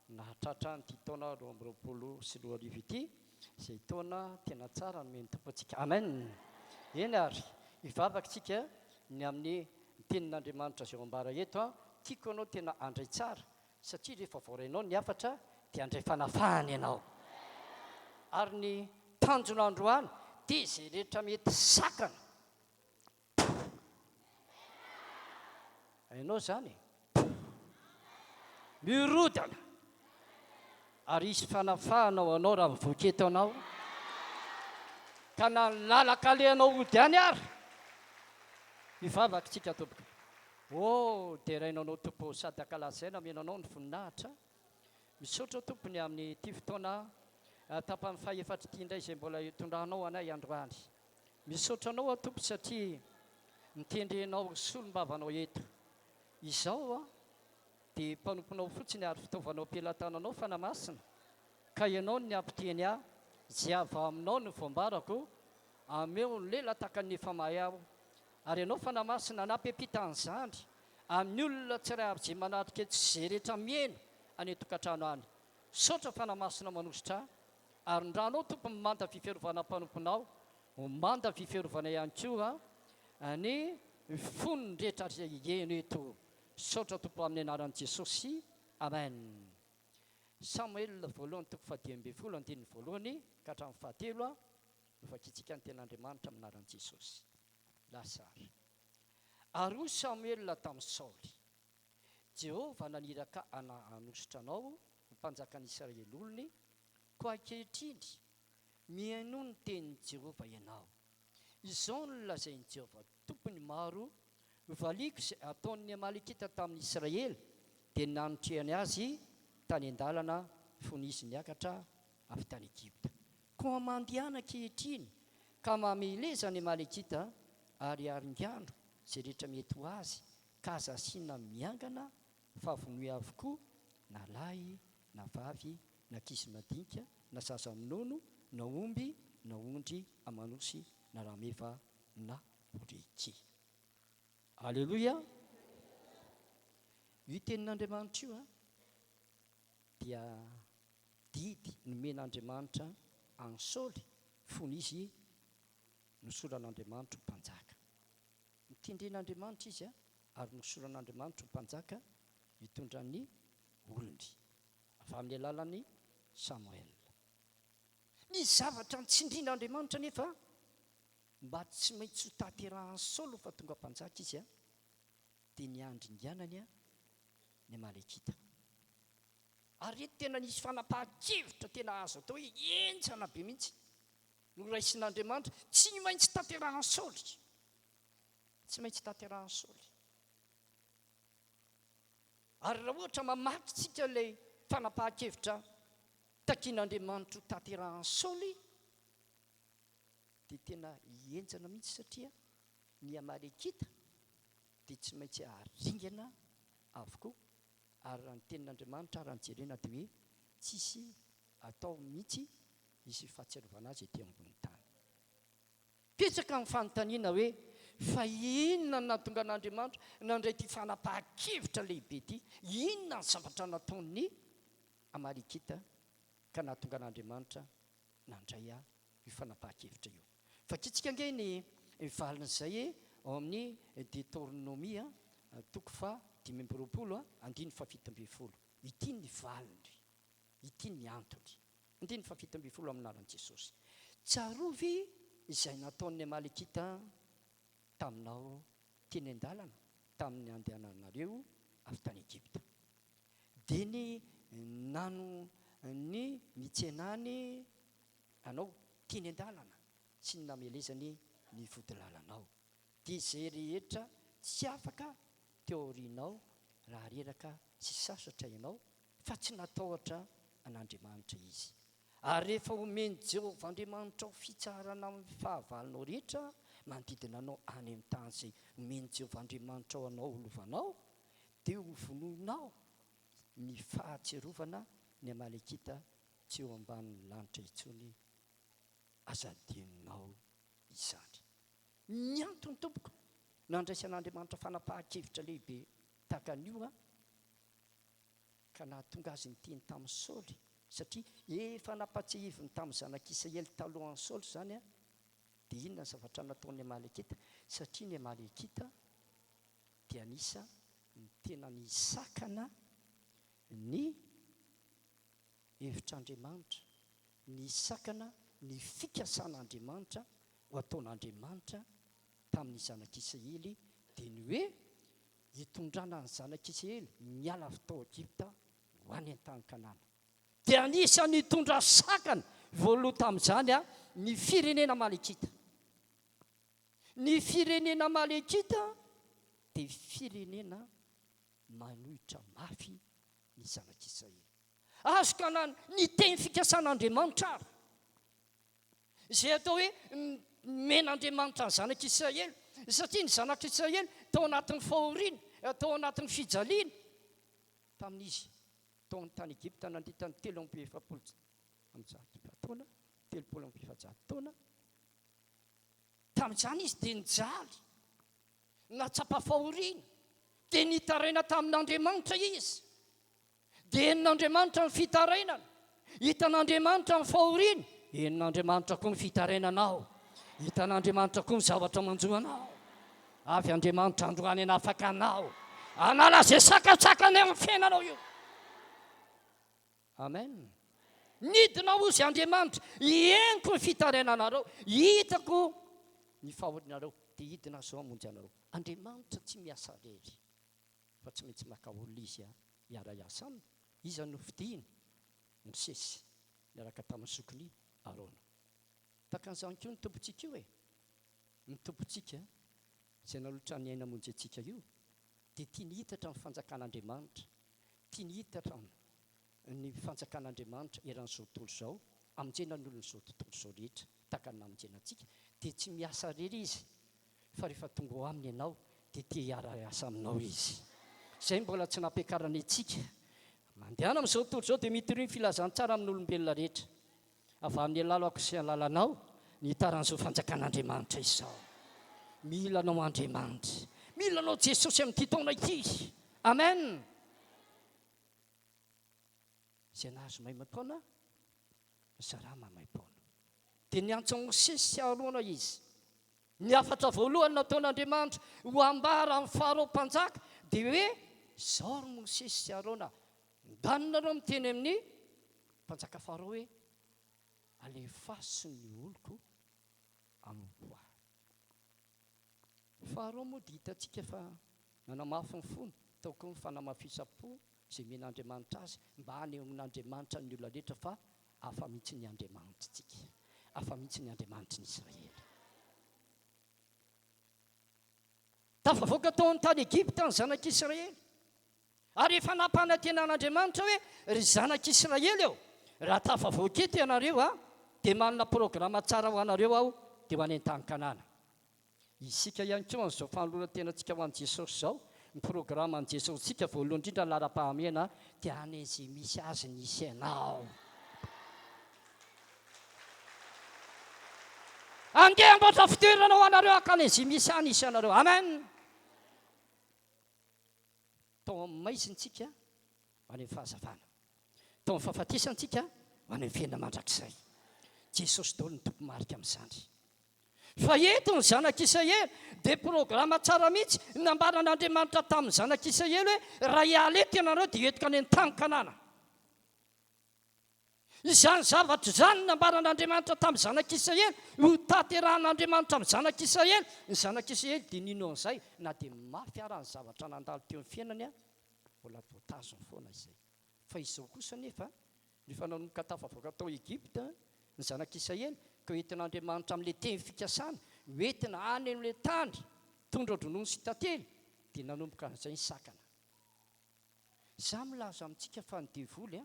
nahatratra nyity taona 20 sy 20 ity izay taona tena tsara nomeny tompo antsika amen. Eny ary hivavaka tsika ny amin'ny tenin'Andriamanitra izay ambara eto a tiako anao tena andray tsara satria rehefa voarainao ny afatra dia andray fanafahana ianao ary ny tanjon'androany dia izay rehetra mety sakana hainao zany mirodana ary isy fanafahana ho anao raha mivoaka eto anao ka na lalaka lehanao ody any ary hivavaka tsika tompoka dia rainao anao tompo sady akalazaina menanao ny voninahitra misaotra tompony amin'ny ty fotoana tapany faefatra ity indray izay mbola tondranao anay androany misaotra anao a tompo satria mitendrenao solombavanao eto izao a dia mpanomponao fotsiny ary fitaovanao am-pelatananao fanamasina ka ianao ny ampiteny a zay ava aminao ny voambarako ameo ny lela takany efa mahay aho ary ianao fanamasina nampiampitan'izany amin'ny olona tsiray aby izay manatrika eto zay rehetra miena any etokantrano any saotra fanamasina manositra ary ndranao tompo mimanda fifiarovana mpanomponao mimanda fifiarovana ihany koa ny fonony rehetra eno eto saotra tompo amin'ny anaran'i Jesosy amen. Samuel voalohany toko 12 andininy voalohany ka hatramin'ny fahatelo a novakitsika ny ten'Andriamanitra amin'ny anaran'i Jesosy lasary ary hoy Samuel tamin'ny Saoly Jehova naniraka hanositra anao mpanjakan'ny Israely olony ko ankehitriny mihaino ny tenin'i Jehova ianao izao no lazain'i Jehova tompony maro valiko izay ataon'ny Amalekita tamin'ny Israely dia nanotrehany azy tany an-dalana fony izy niakatra avy tany Egypta ko mandehana ankehitriny ka mameleza ny Amalekita ary aringandro izay rehetra mety ho azy ka aza asiana miangana fa vonoe avokoa na lahy na vavy na kizy madinika na zaza minono na omby na ondry amanosy na rameva na oritsy. Alleluia. Io tenin'Andriamanitra io a dia didy nomen'Andriamanitra any Saoly fony izy nosoran'Andriamanitra ho mpanjaka nitendren'Andriamanitra izy a ary nosoran'Andriamanitra ho mpanjaka hitondran'ny olony avy amin'ny alalan'ny Samuel. Ny zavatra nitsindrian'Andriamanitra nefa mba tsy maintsy ho taterahan'ny Saoly fa tonga mpanjaka izy a dia niandringanany a ny Amalekita ary eto tena nisy fanapahan-kevitra tena azo atao hoe entsana be mihitsy noraisin'Andriamanitra tsy maintsy taterahan'ny Saoly tsy maintsy taterahan'ny Saoly ary raha ohatra mamakytsika ilay fanapahan-kevitra takian'Andriamanitra ho taterahan'ny Saoly dia tena hienjana mihitsy satria ny Amalekita dia tsy maintsy haringana avokoa ary raha ny tenin'Andriamanitra raha nijerena dia hoe tsisy atao mihitsy isy fahatsiarovana azy ety ambony tany. Petsaka ny fanontaniana hoe fa inona no nahatonga an'Andriamanitra nandray ty fanapahan-kevitra lehibe ty inona ny zavatra nataon'ny Amalekita ka nahatonga an'Andriamanitra nandray io fanapahan-kevitra io. Fakitsika ange ny valin'izay ao amin'ny Deutéronomie toko 5:20 andiny 7:20 ity ny valiny ity ny antony andiny 7:20 amin'ny anaran'i Jesosy tsarovy izay nataon'ny Amalekita taminao teny an-dalana tamin'ny andehananareo avy tany Egypta dia ny nano ny mitsenany anao teny an-dalana sy ny namelezany ny vodilalanao dia izay rehetra tsy afaka teorinao raha reraka sy sasatra ianao fa tsy natahotra an'Andriamanitra izy ary rehefa omeny Jehovah Andriamanitra ho fitsarana amin'ny fahavalonao rehetra manodidina anao any amin'ny tany izay meny Jehovah-Andriamanitra ao anao olovanao, dia ho vonoinao ny fahatserovana ny Amalekita tsy eo ambanin'ny lanitra intsony azadinao izany. Ny antony tompoko nandraisan'Andriamanitra fanapahan-kevitra lehibe tahaka an'io ka nahatonga azy niteny tamin'ny Saoly, satria efa napatsihiviny tamin'ny zanak'Israely talohan'ny Saoly zany dia inona zavatra nataon'ny Amalekita? Satria ny Amalekita dia anisa ny tena nisakana ny hevitr'Andriamanitra, nisakana ny fikasan'Andriamanitra ho ataon'Andriamanitra tamin'ny zanak'Israely, dia ny hoe hitondrana ny zanak'Israely miala avy tao Egipta ho any an-tany Kanana. Dia anisan'ny hitondra sakana voaloha tamin'izany ny firenena Amalekita. Ny firenena Amalekita dia firenena manohitra mafy ny zanak'Israely. Azo kanana ny teny fikasan'Andriamanitra ary izay atao hoe men'Andriamanitra ny zanak'Israely, satria ny zanak'Israely tao anatin'ny fahoriana, tao anatin'ny fijaliana tamin'izy tao amin'ny tany Egipta nandritany 770 taona, 770 taona. Tamin'izany izy dia nijaly, natsapa fahoriana, dia nitaraina tamin'Andriamanitra izy. Dia henin'Andriamanitra ny fitarainana, hitan'Andriamanitra ny fahoriana, henin'Andriamanitra koa ny fitarainanao, hitan'Andriamanitra koa ny zavatra manjoanao. Avy Andriamanitra androany hanafaka anao, anala izay sakatsakany amin'ny fiainanao io. Amen. Nidina ozy Andriamanitra, henoko ny fitarainanareo, hitako ny fahorianareo, dia hidina zao hamonjy anareo. Andriamanitra tsy miasa rery, fa tsy maintsy maka olona izy hiara-iasa aminy. Iza no fidiny Mosesy niaraka tamin'ny sokiny Arona. Takan'izany koa ny tompontsika io ny tompontsika izay nalotra ny aina hamonjy antsika io, dia tia ny hitatra ny fanjakan'Andriamanitra, tia ny hitatra ny fanjakan'Andriamanitra eran'izao tontolo izao, amonjena ny olon'izao tontolo izao rehetra tahaka ny namonjena antsika. Dia tsy miasa rery izy, fa rehefa tonga ao aminy ianao dia tia hiara-iasa aminao izy. Izay mbola tsy nampiakarany antsika. Mandehana amin'izao tontolo izao dia mitory ny filazany tsara amin'ny olombelona rehetra. Avy amin'ny alalako sy alalanao ny taran'izao fanjakan'Andriamanitra izao. Milanao Andriamanitra, milanao Jesosy amin'ity taona ity. Amen. Izay nahazo maimam-paona, zara maimam-paona. Dia niantso Mosesy sy Arona izy. Ny afatra voalohany nataon'Andriamanitra ho ambara amin'ny Farao mpanjaka dia hoe izao ry Mosesy sy Arona, ndanonareo miteny amin'ny mpanjaka Farao hoe alefaso ny oloko amin'ny poa. Farao moa dia hitantsika fa nanamafy ny fony, taoko ny fanamafisam-po izay men'Andriamanitra azy mba hany eo amin'Andriamanitra ny olona rehetra, fa hafa mihitsy ny Andriamanitra tsika, hafa mihitsy ny Andriamanitra ny Israely. Tafavoaka tao amin'ny tany Egipta ny zanak'Israely, ary efa nampanantenan'Andriamanitra hoe ry zanak'Israely eo, raha tafavoaka eto ianareo dia manana programa tsara ho anareo aho dia ho any an-tany Kanana. Isika ihany koa an'izao fanoloran-tenantsika ho an'i Jesosy izao, ny programa an'i Jesosy tsika voalohany indrindra ny lara-pahamena dia any izay misy azy nisy ianao. Andeha amboatra fitoerana ho anareo akany izay misy any isy anareo. Amen. Tao amin'ny maizintsika ho any amin'ny fahazavana, tao amin'ny fahafatesantsika ho any amin'ny fiainana mandrakizay. Jesosy daholo ny tompo-marika amin'izany. Fa eto ny zanak'Israely dia programa tsara mihitsy nambaran'Andriamanitra tamin'ny zanak'Israely hoe raha hiala eto ianareo dia entika any an-tany Kanana. Izany zavatra izany nambaran'Andriamanitra tamin'ny zanak'Israely ho taterahan'Andriamanitra amin'ny zanak'Israely. Ny zanak'Israely dia nino an'izay na dia mafy ara ny zavatra nandalo teo amin'ny fiainany mbola voatazony foana izay. Fa izao kosa nefa rehefa nanomboka tafavoaka tao Egipta ny zanak'Israely ka entin'Andriamanitra amin'ilay teny fikasana hoentina any amin'ilay tany tondra dronono sy tantely dia nanomboka an'izay ny sakana. Izaho milaza amintsika fa ny devoly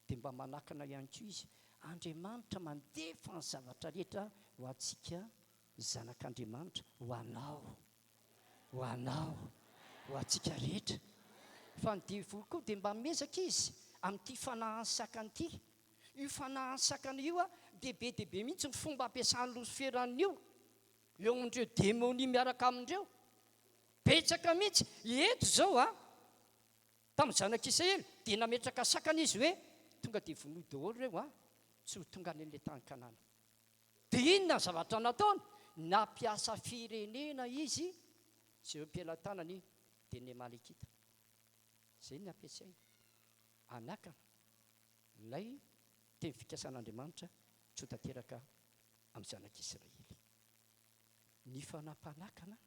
dia mba manakana ihany koa izy. Andriamanitra mandefa ny zavatra rehetra ho antsika zanak'Andriamanitra ho anao ho antsika rehetra. Fa ny diavolo koa dia mba mezaka izy amin'ity fanahany sakany ity. Io fanahany sakana io a dehibe dehibe mihitsy ny fomba ampiasany losiferan'io eo amindreo démonie miaraka amindreo. Betsaka mihitsy eto zao a tamin'ny zanak'Israely dia nametraka sakana izy hoe tonga dia vonoy daholo ireo a tsy ho tonga any an'ilay tany Kanana. Dia inona ny zavatra nataony? Nampiasa firenena izy izay ampilatanany dia ny Amalekita. Izay ny ampiasainy anakana ilay teny fikasan'Andriamanitra tsy ho tanteraka amin'ny zanak'Israely. Ny fanampanakana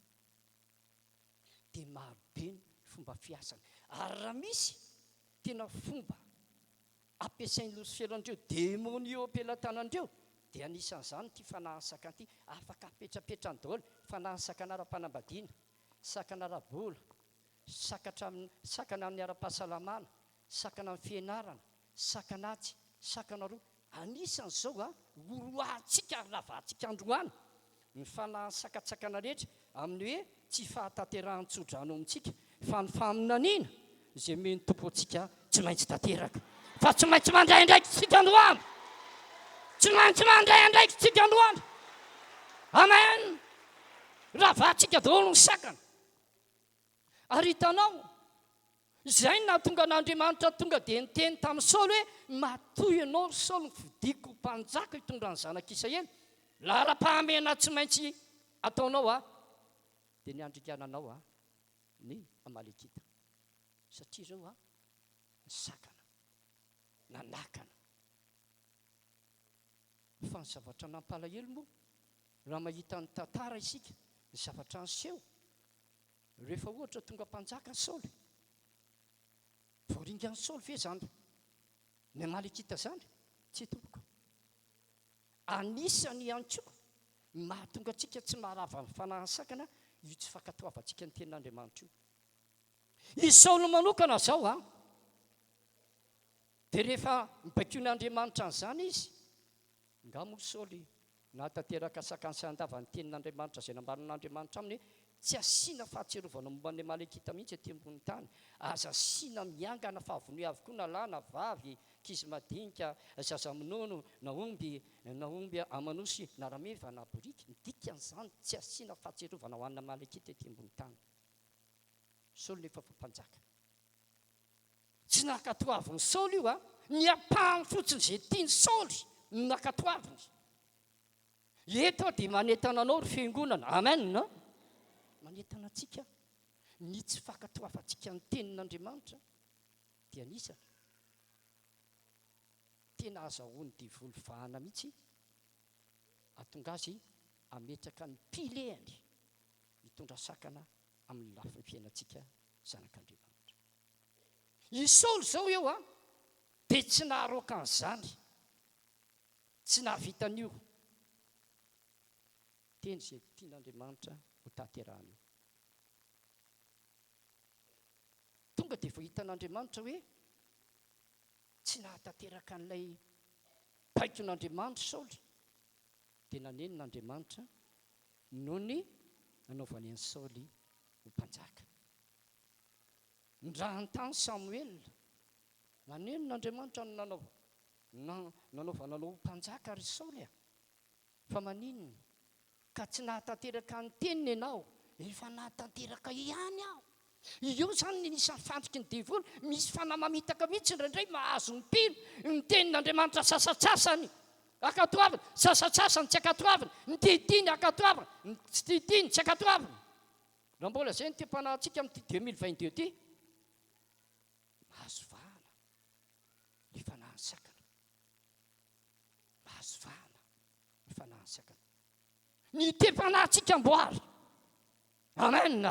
dia marobe ny fomba fiasany. Ary raha misy tena fomba ampiasain'ny losiferandreo démonie eo ampelantanandreo dia anisan'izany ity fanahany sakana ity. Afaka apetrapetrany daholo fanahany sakana ara-panambadiana, sakana ara-bola, sakana amin'ny ara-pahasalamana, sakana amin'ny fianarana, sakanatsy, sakana roa. Anisan'izao a oroantsika ravahantsika androany ny fanahany sakatsakana rehetra amin'ny hoe tsy fahatanterahantsodrano amintsika fa ny faminaniana izay meny tompo antsika tsy maintsy tanteraka. Fa tsy maintsy mandray andraiky tsika androany, tsy maintsy mandray andraiky tsika androany. Amen. Ravahantsika daholo ny sakana. Ary hitanao izay na tonga n'Andriamanitra tonga dia niteny tamin'ny Saoly hoe matoy ianao Saoly, fidiko mpanjaka hitondra ny zanak'Israely. Lara-pahamena tsy maintsy ataonao a dia ny andrikananao a ny Amalekita. Satria zao a ny sakana nanakana. Fa ny zavatra nampalahelo moa raha mahita ny tantara isika ny zavatra niseho rehefa ohatra tonga mpanjaka ny Saoly. Voaringan'ny Saoly ve zany ny Amalekita zany? Tsy tompoko. Anisany ihany koa mahatonga antsika tsy maharava ny fanahany sakana io tsy fankatoavantsika ny tenin'Andriamanitra io. Izy Saoly manokana zao a dia rehefa mibaikoan'Andriamanitra an'izany izy ngamo Saoly nahatanteraka sakany sy andava ny tenin'Andriamanitra izay nambaran'Andriamanitra aminy tsy asiana fahatserovana momba ny Amalekita mihitsy aty ambony tany. Aza asiana miangana fahavony avokoa na lahy na vavy, kizy madinika, zazamonono, na omby amanosy, na rameva na boriky. Ny dikan'izany tsy asiana fahatserovana ho an'ny Amalekita aty ambony tany. Saoly nefa mpanjaka. Tsy nakatoaviny Saoly io a, ny apahany fotsiny izay tiany Saoly no nakatoaviny. Eto dia manentana anao ry fiangonana. Amen. Manentana antsika ny tsy fankatoavantsika ny tenin'Andriamanitra dia anisany tena azahoany diavolo vahana mihitsy atonga azy ametraka ny pileny mitondra sakana amin'ny lafiny fiainantsika zanak'Andriamanitra. I Saoly zao eo a dia tsy naharoaka an'izany, tsy nahavitan'io teny izay tian'Andriamanitra ho tanterahana io. Tonga dia voahitan'Andriamanitra hoe tsy nahatanteraka an'ilay paikon'Andriamanitra Saoly dia nanenon'Andriamanitra noho ny nanaovany an'i Saoly ho mpanjaka. Ndrahany tany Samuel nanenon'Andriamanitra no nanaovana anao ho mpanjaka ry Saoly a. Fa maninona ka tsy nahatanteraka ny teniny ianao? Efa nahatanteraka ihany aho. Io zany ny nisan'ny fantriky ny diavolo. Misy fanamamitaka mihitsy indraindray mahazo ny mpino ny tenin'Andriamanitra sasatsasany akatoavana, sasatsasany tsy akatoavana, ny titiny akatoavana, ny tsy titiny tsy akatoavana. Raha mbola izay ny te-panahintsika amin'ity 2022 ity, mahazo vahana ny fanahany sakana. Mahazo vahana ny fanahany sakana. Ny te-panahintsika amboary. Amen.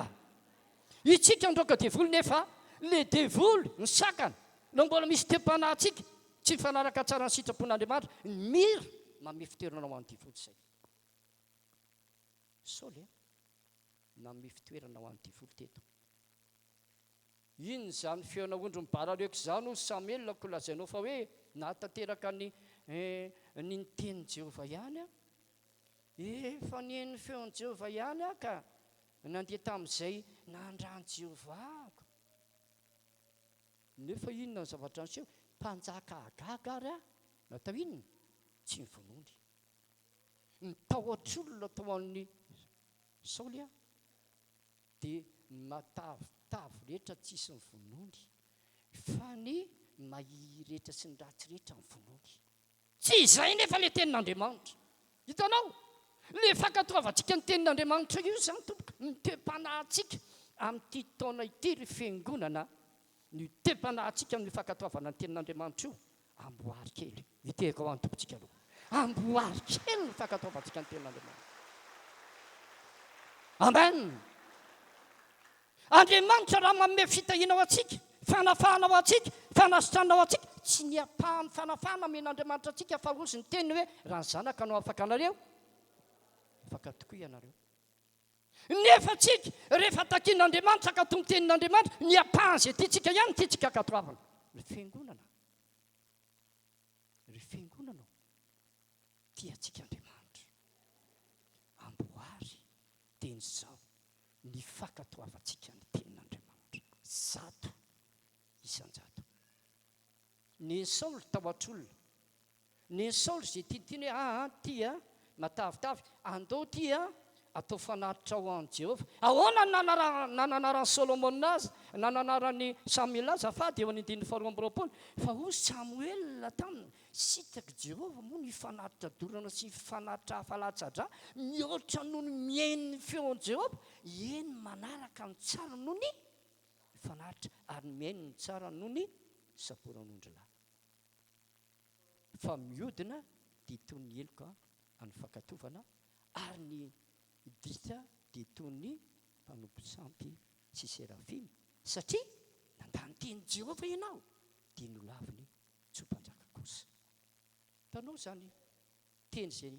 Itsika ndroka devoly nefa le devoly ny sakana no mbola misy te-panahintsika tsy mifanaraka tsara ny sitrapon'Andriamanitra, mira manome fitoerana ho an'ny devoly izay. Saoly nanome fitoerana ho an'ny devoly teto. Ino zany feona ondro mibarareko zany ho Samuel ko lazainao fa hoe nahatanteraka ny tenin'i Jehovah ihany a. efa nieny feon'i Jehovah ihany aho ka nandeha tamin'izay nandrany Jehovahko. Nefa inona ny zavatra niseho? Mpanjaka agaga ary natao inona? Tsy mivonony. Nitahotr'olona tao amin'ny Saoly dia matavitavo rehetra tsisy mivonony, fa ny mahiry rehetra sy ny ratsy rehetra mivonony. Tsy izay nefa le tenin'Andriamanitra. Hitanao, le fankatoavantsika ny tenin'Andriamanitra io zany tompoka ny te-panahintsika amin'ity taona ity ry fiangonana, ny te-panahintsika amin'ny fankatoavana ny tenin'Andriamanitra io amboary kely. Vitehako ao any tompontsika aloha. Amboary kely ny fankatoavantsika ny tenin'Andriamanitra. Amen. Andriamanitra raha manome fitahiana ao antsika, fanafahana ao antsika, fanasitrana ao antsika, tsy ny apahany fanafahana men'Andriamanitra antsika fa ozy ny teny hoe raha ny zanaka no afaka anareo, afaka tokoa ianareo. Nefa tsika rehefa takian'Andriamanitra ka tonga tenin'Andriamanitra, ny apahany izay tiantsika ihany tiantsika katoavana. Ry fiangonana, ry fiangonana, tiantsika Andriamanitra. Amboary teny izao ny fankatoavantsika ny tenin'Andriamanitra. Zato isan-jato. Ny Saoly tahotr'olona, ny Saoly izay tiany hoe tia matavitavy, andao tia atao fanatitra ao an' Jehovah. Ahoana nananarany Solomona azy, nananarany Samuel azy afady eo any 2:20. Fa hoy Samuel taminy, sitaka Jehovah moa ny fanatitra dorana sy fanatitra hafalatsadra mihoatra noho ny mihainy feon'i Jehovah, eny manaraka ny tsara noho ny fanatitra ary mihainy ny tsara noho ny saporan'ondry lahy. Fa mihodina dia toy ny eloka amin'ny fankatovana ary ny dita dia toy ny mpanompo sampy sy serafimy, satria nandany teny Jehovah ianao dia nolaviny tsy ho mpanjaka kosa. Tanao zany teny izay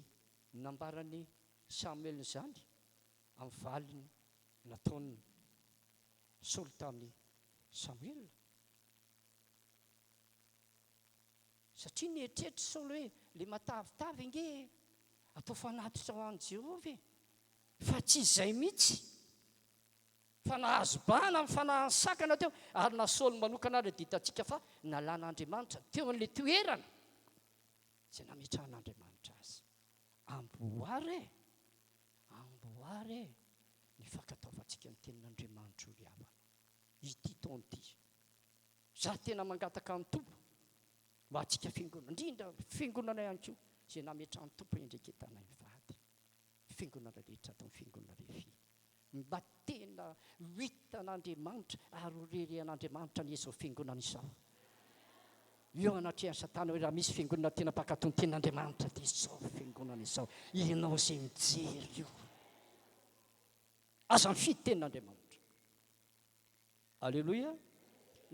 nambarany Samuel zany amin'ny valiny nataony Saoly tamin'ny Samuel. Satria nieritreritry Saoly hoe le matavitavy inge atao fanatitra ho an'i Jehovah, fa tsy izay mihitsy. Fa nahazo bana amin'ny fanahany sakana teo ary na Saoly manokana ary ditantsika fa nalan'Andriamanitra teo an'ilay toerana izay nametrahan'Andriamanitra azy. Amboary ny fankataovantsika ny tenin'Andriamanitra io havana. Ity taona ity za tena mangataka amin'ny tompo ho antsika fiangonana, indrindra fiangonana ihany koa izay nametrahan'ny tompo endrika entana mivady. Fiangonana rehetra atao fiangonana RHEFI mba tena hitan'Andriamanitra ary horerehan'Andriamanitra ny izao fiangonana izao. Eo anatrehany Satana hoe raha misy fiangonana tena mpakatony tenin'Andriamanitra dia izao fiangonana izao, ianao izay mijery io. Aza mifidy tenin'Andriamanitra. Alleloia.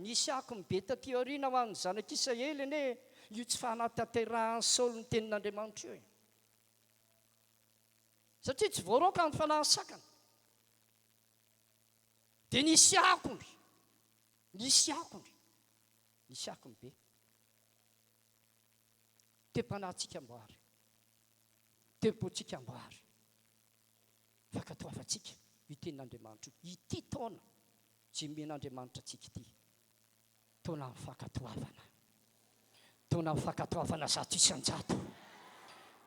Nisy ako mibe taty aoriana ho an'ny zanak'Israely ene, io tsy fanatanterahany Saoly ny tenin'Andriamanitra io. Satria tsy voaroaka ny fanahany sakana. Dia nisy akony be. Te-panahintsika amboary, te-pontsika amboary, fankatoavantsika io tenin'Andriamanitra io. Ity taona tsy men'Andriamanitra antsika ity. Taona amin'ny fankatoavana. Taona amin'ny fankatoavana zato isan-jato.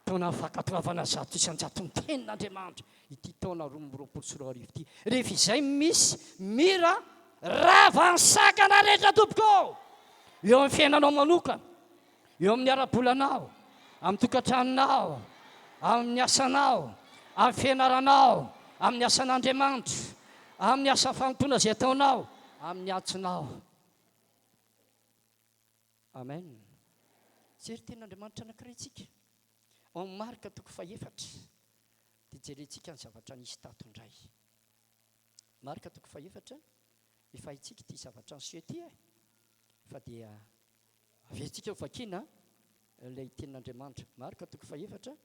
Taona amin'ny fankatoavana zato isan-jato ny tenin'Andriamanitra. Ity taona 2024 ity. Rehefa izay misy mira ravan'ny sakana rehetra tompoko. Eo amin'ny fiainanao manokana, eo amin'ny ara-bolanao, amin'ny tokantranonao, amin'ny asanao, amin'ny fianaranao, amin'ny asan'Andriamanitra, amin'ny asa fampona izay ataonao, amin'ny atsonao. Amen. Jery tenin'Andriamanitra anankiray itsika. Ao amin'ny Marka 4:4 dia jerentsika ny zavatra nisy tato indray. Marka 4:4 efa itsika ity zavatra niseho ity fa dia aventsika ho vakiana ilay tenin'Andriamanitra. Marka 4:4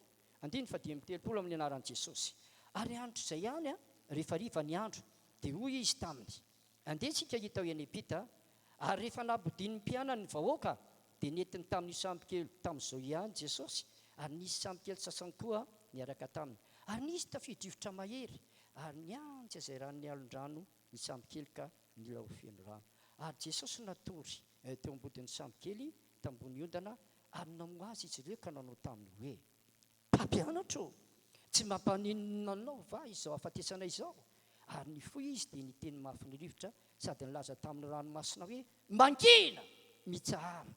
andiny fa 10:30 amin'ny anaran'i Jesosy. Ary andro izay ihany rehefa hariva ny andro dia hoy izy taminy, andesika hita ao Enepita. Ary rehefa nabodiny ny mpianany ny vahoaka dia nentiny tamin'ny sambokely tamin'izao ihany Jesosy. Ary nisy sambokely sasany koa niaraka taminy ary nisy tafidrivotra mahery ary niantsa izay ranony alondrano ny sambokely ka nilao feno rano ary jesosy natory teo ambodin'ny sambokely tambony ondana ary namo azy izy ireo ka nanao taminy hoe mpampianatro tsy mampaninona anao va izao afatesana izao ary ny foy izy dia niteny mafy ny rivotra sady nilaza tamin'ny ranomasina hoe mangina mitsahara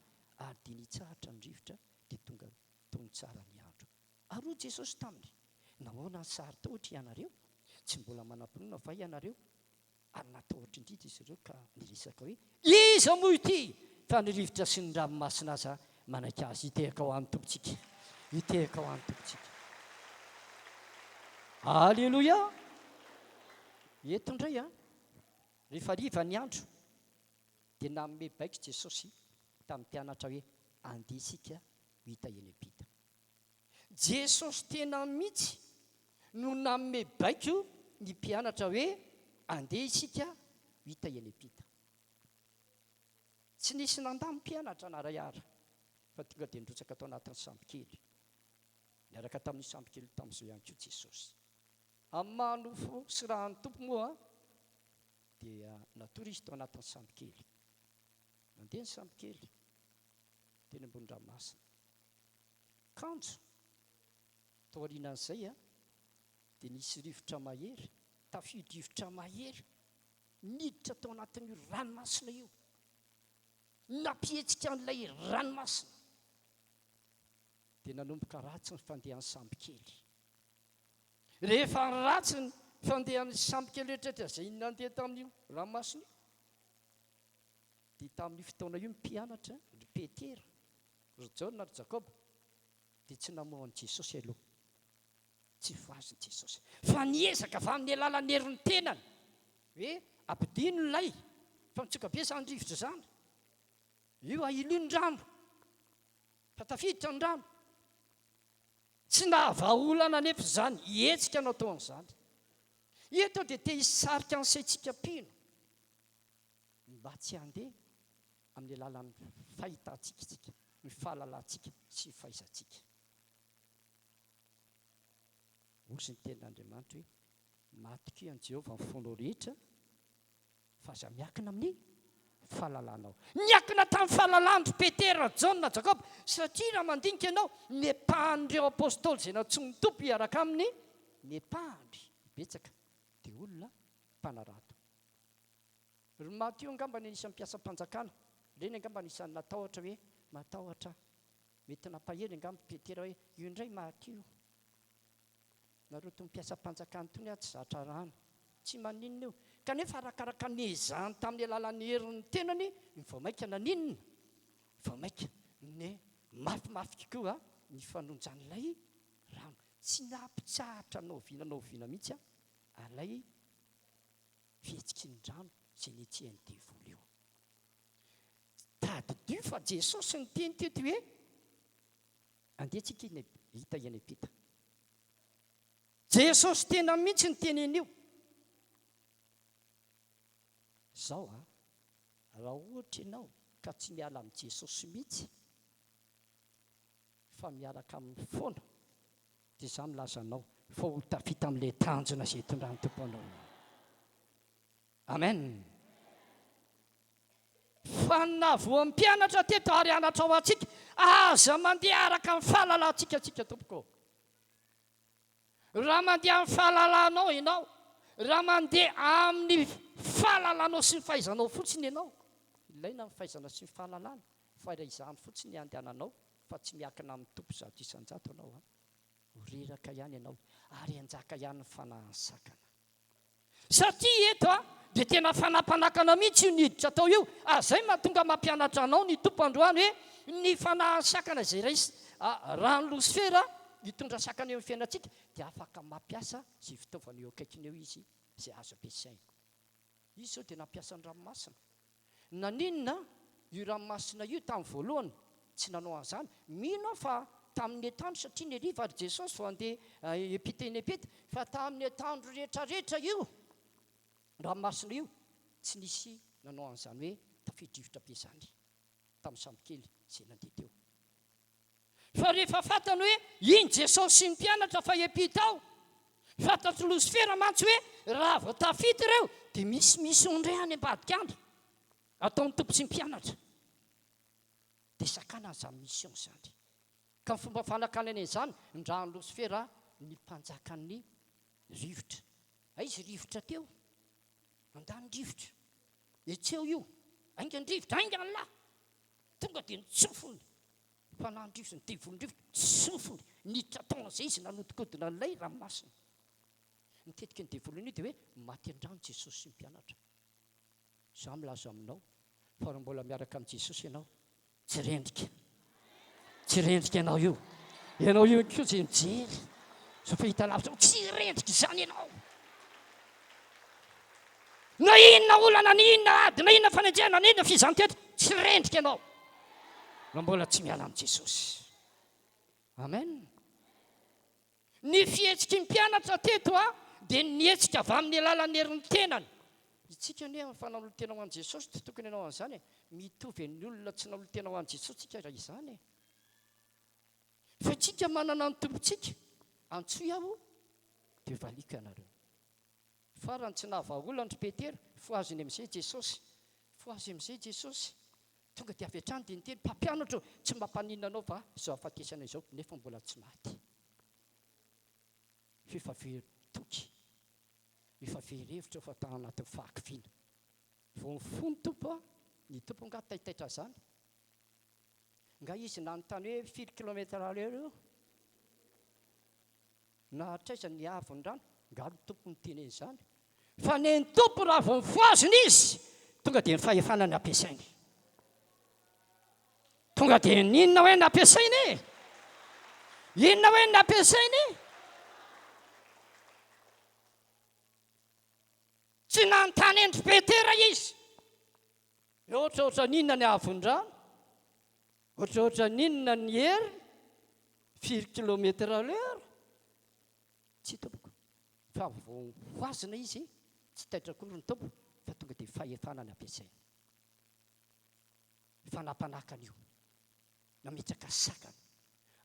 ary dia nitsahatra ny rivotra dia tonga tony tsara ny andro ary hoy jesosy taminy nahoana ny sary tahotra ianareo tsy mbola manam-ponina va ianareo ary natahotra indrindra izy ireo ka niresaka hoe iza moa ity fa ny rivotra sy ny ranomasina aza manaiky azy hitehaka ho an'ny tompontsika hitehaka ho an'ny tompontsika alleloia eto indray a rehefa riva ny andro dia nanome baiko jesosy tamin'ny mpianatra hoe andeha isika hita eny ampita jesosy tena mihitsy no nanome baiko ny mpianatra hoe andeha isika hita eny ampita tsy nisy nandamy mpianatra narayara fa tonga dia nidrotsaka tao anatin'ny sambokely niaraka tamin'ny sambokely tamin'izao ihany koa jesosy amin'ny manofo sy rahan'ny tompo moa dia natory izy tao anatin'ny sambokely mandeha ny sambokely teny ambony ranomasina kanjo tao aorianan'izay dia nisy rivotra mahery tafidy rivotra mahery niditra tao anatin'io ranomasina io nampihetsika an'ilay ranomasina dia nanomboka ratsy ny fandehan'ny sambokely rehefa ratsy ny fandehan'ny sambokely rehetrrehetra izay nandeha tamin'io ranomasina dia tamin'io fotoana io mpianatra ry petera ry jaona ry jakoba dia tsy namohan'i jesosy aloha tsy vazy ny jesosy fa niezaka avy amin'ny alalan'ny herin'ny tenany hoe ampidino ilay fa mitsoka be zany rivotra zany io ahilon-drano fa tafiditra ny rano tsy nahavaolana nefa zany hietsika anao tao an'izany eto dia te hisarika ansaitsika pino mba tsy handeha amin'ny alalan'ny fahitantsika tsika ny fahalalantsika sy ny fahaizantsika osy ny tenin'Andriamanitra hoe matokio an' Jehovah ny fonao rehetra fa aza miakina amin'ny fahalalanao niakina tamin'ny fahalalany petera jaona jakoba satria raha mandinika ianao nepahan'ireo apôstôly izay natsoiny tompo hiaraka amin'ny nepahandry betsaka dia olona mpanarato ry Matio angamba ny isan'ny mpiasam-panjakana ireny angamba ny isan'ny natahotra hoe matahotra mety nampahely angamba petera hoe io indray Matio naroto mpiasam-panjakana tony a tsy zatra rano tsy maninona io kanefa arakaraka nezany tamin'ny alalan'ny herin'ny tenany ny voamaika naninona voamaika ny mafimafy koa ny fanonjan'ilay rano tsy nampitsahatra naoviana mihitsy alay fihetsiky ny rano izay netsehany devoly io tadidio fa jesosy ny teny teto hoe andehantsika hita eny ampita jesosy tena mihitsy ny tenen'io zao raha ohatra ianao ka tsy miala amin'i jesosy mihitsy fa miaraka amin'ny foana dia za milaza anao fa ho tafita amin'ilay tanjona izay tondrany tompo anao amen fa navoa mpianatra teto ary anatra ao antsika aza mandeha araka amin'ny fahalalantsika atsika tompoko raha mandeha amin'ny fahalalanao ianao raha mandeha amin'ny fahalalanao sy ny fahaizanao fotsiny ianao ilaina ny fahaizana sy ny fahalalana fa raha izany fotsiny andehananao fa tsy miakina amin'ny tompo zato isan-jato anao horeraka ihany ianao ary anjaka ihany ny fanahany sakana satria eto dia tena fanampanakana mihitsy io niditra tao io azay mahatonga mampianatra anao ny tompo androany hoe ny fanahany sakana izay raisy rano losifera hitondra sakana eo amin'ny fiainantsika dia afaka mampiasa izay fitaovana eo akaikiny eo izy izay azo ampiasaina izy zao dia nampiasa ny ranomasina naninona io ranomasina io tamin'ny voalohany tsy nanao an'izany mino fa tamin'ny etandro satria ny hariva ary jesosy vao andeha epita eny epita fa tamin'ny etandro rehetrarehetra io ranomasina io tsy nisy nanao an'izany hoe tafidrivotra be zany tamin'ny sambokely izay nandeha teo fa rehefa fantany hoe iny jesosy sy ny mpianatra fa epitao fantatry losifera mantsy hoe raha vao tafity ireo dia misy ondray any ambadikandro ataon'ny tompo sy ny mpianatra dia sakana izany mission zany ka ny fomba fanakanana izany ndrany losifera ny mpanjakan'ny rivotra izy rivotra teo mandany rivotra etseo io ainga ny rivotra ainga ny lahy tonga dia nitsofony fanandrivotra ny devolon-drivotra tsofony niditra taona izay izy nanodikodina an'ilay ranomasina mitetika ny devolony io dia hoe maty an-drano jesosy sy ny mpianatra za milaza aminao fa raha mbola miaraka amin'ny jesosy ianao tsy rendrika ianao io koa zay mijery so fahita lavitra tsy rendrika izany ianao na inona olana ny inona ady na inona fanenjehana na inona fizantetra tsy rendrika ianao raha mbola tsy miala amin'ny jesosy amen ny fihetsika ny mpianatra teto dia nietsika avy amin'ny alalan'ny herin'ny tenany itsika ny fanao ny tena ho an'i jesosy tsy tokony ianao an'izany mitovy ny olona tsy nanao tena ho an'i jesosy tsika raha izany fa tsika manana ny tompontsika antsoy aho dia valika ianareo farany tsy nahavaolandry petera fo azy ny amin'izay jesosy tonga dia avy hatrany dia niteny mpampianatra tsy mampanina anao fa izao afatesana izao nefa mbola tsy maty fifaveritoky mifaverhevitra fa ta anatin'ny fahakiviana vao mifony tompo ny tompo nga taitaitra zany nga izy nanontany hoe 4 kilometra l'heure io na hatraiza ny avony rano nga ny tompo nyteny izany fa ny tompo raha vao mifoaziny izy tonga dia ny fahefanany ampiasainy tonga dia ninona hoe nampiasainy inona hoe nampiasainy tsy nanontany endry petera izy ohatraohatra ninona ny avon-drano ohatraohatra ninona ny hery 4 kilometra l'heure tsy tompoko fa vao hoazina izy tsy taitra koa ny tompo fa tonga dia fahefanany ampiasaina fanampanakana io nametraka sakana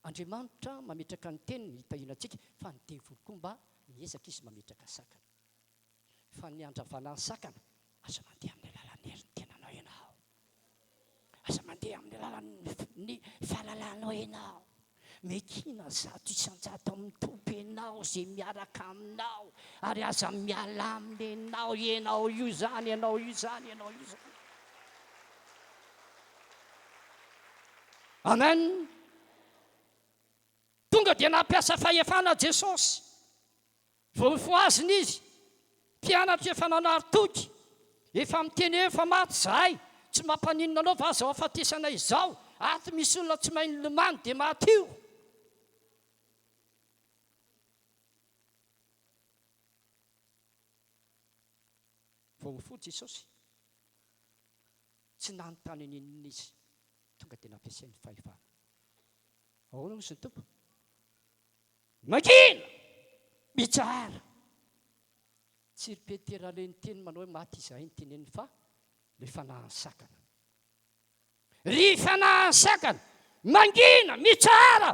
Andriamanitra mametraka ny teniny hitahinantsika fa ny devolo koa mba miezaka izy mametraka sakana fa ny andravana ny sakana aza mandeha amin'ny alalan'ny herin'ny tenanao ianao aza mandeha amin'ny alalan'ny fahalalànao ianao mekina zato isan-jato amin'ny tompo ianao zay miaraka aminao ary aza miala aminy ianao io zany amen tonga dia nampiasa fahefana Jesosy vao mifoaziny izy mpianatra efa nanaritoky efa miteny efa maty zahay tsy mampaninona anao fa aza afatesana izao aty misy olona tsy mahay lomany dia maty io vao mifody Jesosy tsy nanontany ninona izy tonga dia nampiasainy fahefana ahoana moa sy ny tompo makina mitsara tsy ry petera le nyteny manao hoe maty izahay ny teneny fa le fanahy sakana ry fanahy sakana mangina mitsara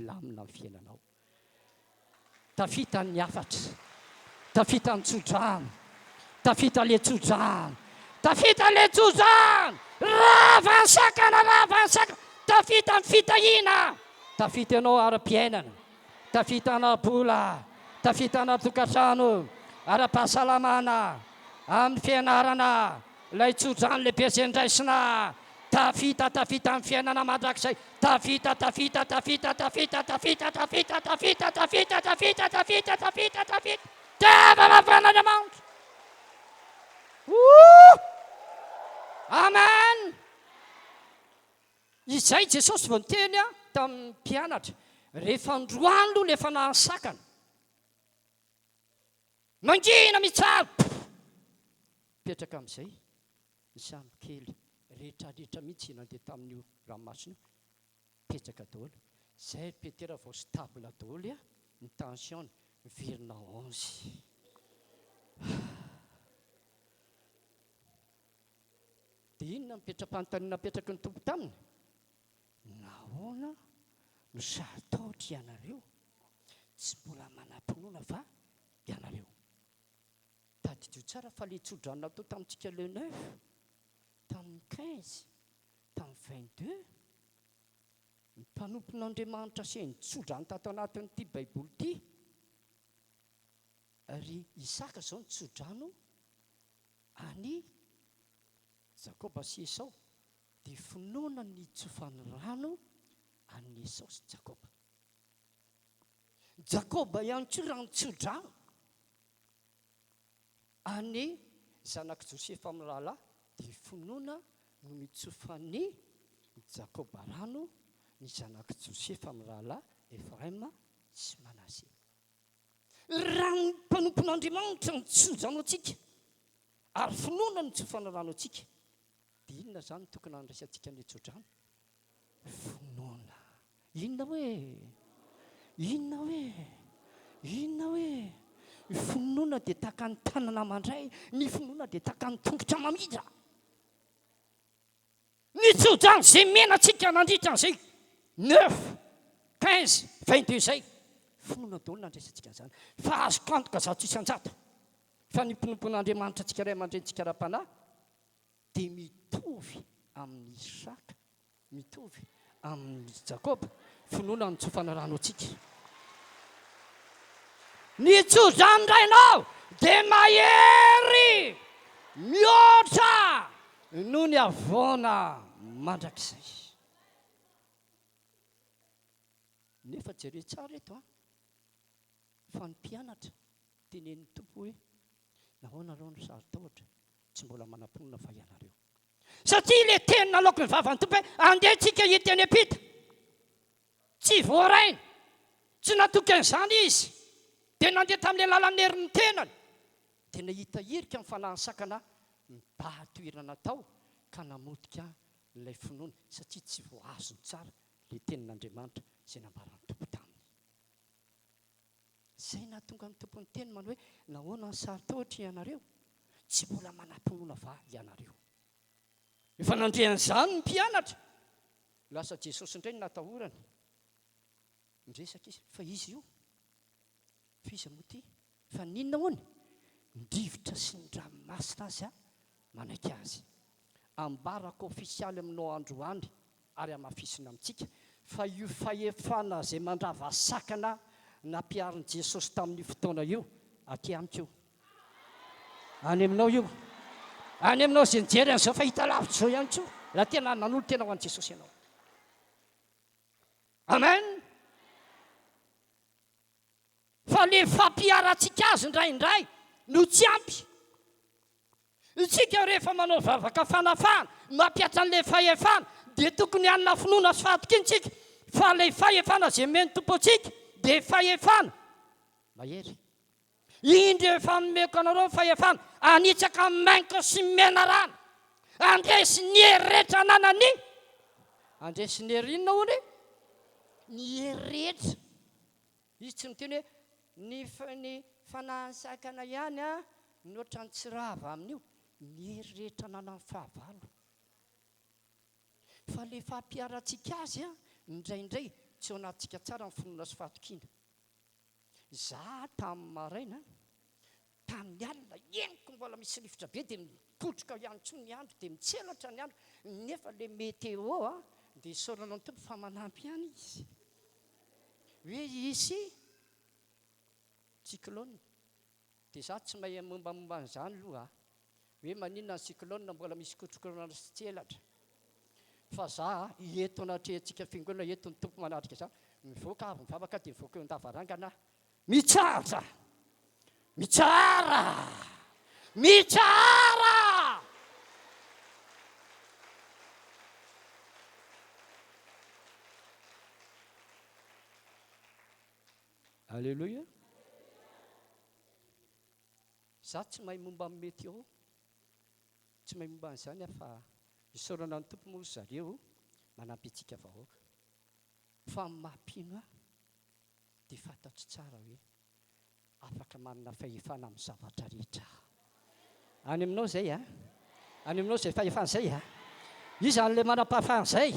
lamina ny fiainanao tafita ny afatra tafita ny tsodrano tafita le tsodrano tafita le tsodrano rava ny sakana tafita ny fitahina tafita ianao ara-piainana tafita ana-bola tafita ana-tokantrano ara-pahasalamana amin'ny fianarana ilay tsodrano lehibe zay ndraisina tafita amin'ny fiainana mandrakizay tafita tavanavan'Andriamanitra amen izay Jesosy vao niteny tamin'ny mpianatra rehefa androany aloha le fanahy sakana mangina mitsara petraka amin'izay ny samy kely rehetrarehetra mihitsy nandeha tamin'io ranomasina petraka daholo zay petera vao stable daholo ny tension miverina 11 dia inona inona mipetra-panontaniana apetraky ny tompo taminy? Nahoana no saritaotry ianareo tsy mbola manam-pinoana fa ianareo? Tadidio tsara fa le tso-dranona tao tamintsika le 9, tamin'ny 15, tamin'ny 22 ny mpanompon'Andriamanitra seny tso-drano tato anatin'ity baiboly ity. Ary Isaka zao ny tso-drano any Jakoba sy Esau, dia finoana ny tsofan'ny rano any Esau sy Jakoba. Jakoba ihany koa raha ny tso-drano any zanak'i Josefa amin'ny rahalahy, dia finoana no mitsofan'ny Jakoba rano ny zanak'i Josefa amin'ny rahalahy Efraima sy Manase. Raha ny mpanompon'Andriamanitra ny tso-drano antsika ary finoana ny tsofan'ny rano antsika, dia inona zany tokony handraisantsika ny tso-drano? Finoana. Inona hoe finoana dia tahaka ny tanana mandray, ny finoana dia tahaka ny tongotra mamidra. Ny tso-drano zay menantsika nandritra an'izay 9, 15, 22 zay, finoana daholo nandraisantsika an'izany. Fa azo kantoka zato isan-jato fa ny mpinompon'Andriamanitra antsika ray aman-drentsika ra-panahy dia mitovy amin'ny Isaka, mitovy amin'ny Jakoba, finoana ny tsofana rano antsika. Ny tso-drano rainao dia mahery mihoatra noho ny havoana mandrakizay. Nefa jereo tsara eto fa ny mpianatra tenen'ny tompo hoe nahoana reo ny saritaotra tsy mbola manam-ponina fa ianareo. Satria le tenina laoko ny vavan'ny tompo hoe andehantsika hiteny ampita, tsy voaraina, tsy natoky an'izany izy, dia nandeha tamin'ilay lalan'ny herin'ny tenany, dia nahita herika amin'ny fanahy sakana mba-toerana tao ka namotika ilay finoana, satria tsy voazony tsara le tenin'Andriamanitra izay nambaran'ny tompo taminy. Izay nahatonga ny tompony teny manao hoe nahoana ny saritaotra ianareo tsy mbola manam-pinoana va ianareo? Efa nandrean'izany ny mpianatra, lasa Jesosy indray no natahorany miresaka izy, fa izy io fa izy moa ty fa ninona hoany ndrivotra sy ny ranomasina azy manaiky azy. Ambarako ofisialy aminao androany ary amafisina amintsika fa io fahefana izay mandrava sakana nampiarin'i Jesosy tamin'ny fotoana io aty amiko io, any aminao io, any aminao izay nijery an'izao fahita lavitra zao ihany koa, raha tena nanolo tena ho an'i Jesosy ianao. Amen. Fa le fampiarantsika azy indraindray no tsy ampy. Isika rehefa manao vavaka fanafahana mampiatra an'ilay fahefana dia tokony hanana finoana sy fahatokintsika fa ilay fahefana izay meny tompo antsika dia fahefana mahery. Indro efa nomeko anareo ny fahefana anitsaka mainko sy mena rano, andresy ny heretra ananany, andresy ny hery inona hoany? Ny heretra. Izy tsy miteny hoe ny fanahy sakana ihany nohatra ny tsirava amin'io, ny heretra ananan'ny fahavalo. Fa le fampiarantsika azy indraindray tsy ao anatintsika tsara ny finoana sy fahatokiana. Za tamin'ny maraina, tamin'ny alina eniko mbola misy rivotra be dia mikotroka ihany koa ny andro dia mitselatra ny andro, nefa le météo dia saorana ny tompo fa manampy ihany izy hoe isy cyclone. Dia za tsy mahay mombamomba an'izany aloha hoe maninona ny cyclone mbola misy kotrokorona sy tselatra. Fa za eto anatrehantsika fiangonana eto ny tompo manatrika za mivoaka avy mivavaka dia mivoaka eo an-davarangana mitsara mitsara mitsara. Alléluia. Za tsy mahay momba amin'ny météo, tsy mahay momba an'izany fa isaorana ny tompo moa zareo manampy antsika vahoaka. Fa mampino dia fantatro tsara hoe afaka manana fahefana amin'ny zavatra rehetra. Any aminao izay any aminao izay fahefana izay iza n'le manam-pahafahana zay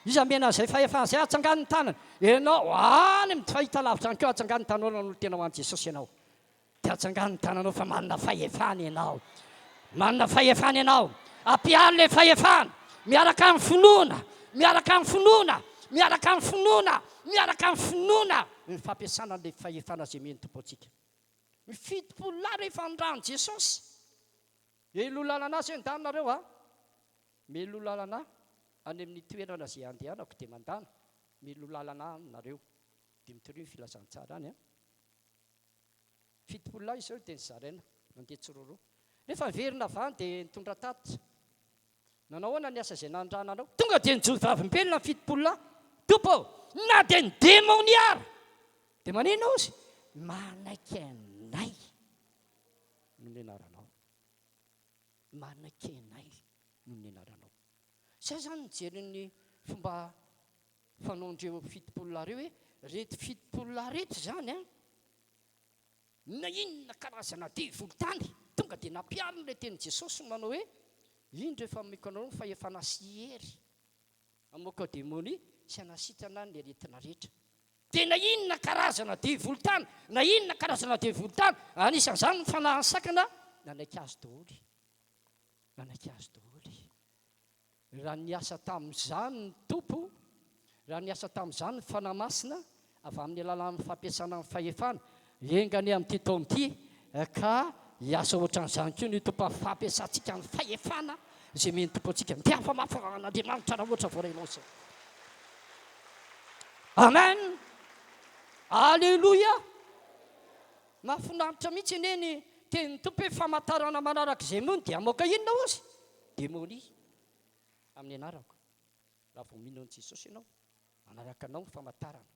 iza mena zay fahefana zay atsangany tanana ianao any amin'ny fahita lavitra any keo atsangany tanana no tena ho an' jesosy ianao dia atsangany tananao fa manana fahefana ianao manana fahefana ianao ampiany le fahefana miaraka amin'ny finoana miaraka amin'ny finoana miaraka amin'ny finoana miaraka amin'ny finoana ny fampiasana le fahefana zay meny tompo antsika ny fitopolo lahy rehefa ndrany jesosy elo lalana azy endanareo a melo lalana any amin'ny toerana zay andehanako dia mandana melo lalana nareo dia mitoriny filazantsara any a fitopolo lahy izao dia nyzaraina mandeha tsororo rehefa verina avany dia nitondra tatitra nanao ahoana ny asa zay nandrananao tonga dia nijovavimbelona ny fitopolo lahy tompo na dia ny demoniara dia manina ozy manaiky anay no ny anaranao manaiky anay no ny anaranao zay zany nijeryn'ny fomba fanaondreo fitopolo lahy reo hoe reto fitopolo lahy reto zany a na inona karazana dia volotany tonga dia nampialina le teny jesosy manao hoe indro efa mikanao fahefana sy hery amoaka demonia sy anasitrana ny aretina rehetra dia na inona karazana dia volotany na inona karazana dia volotany anisan'izany ny fanahansakana nanaiky azy daholo nanaiky azy daholo raha niasa tamin'izany ny tompo raha niasa tamin'izany ny fanamasina avy amin'ny alalan'ny fampiasana ny fahefana engany amin'ity taon'ity ka hiasa ohatran'izany koa ny tompo amin'ny fampiasantsika ny fahefana zay meny tompo antsika ndiafa mafanan'andriamanitra raha ohatra voarainao zay amen alleloia mahafinaritra mihitsy eneny teny tompo hoe famantarana manaraka izay mony dia amoaka inona ozy demonia amin'ny anarako raha vao mino an' jesosy ianao manaraka anao ny famantarana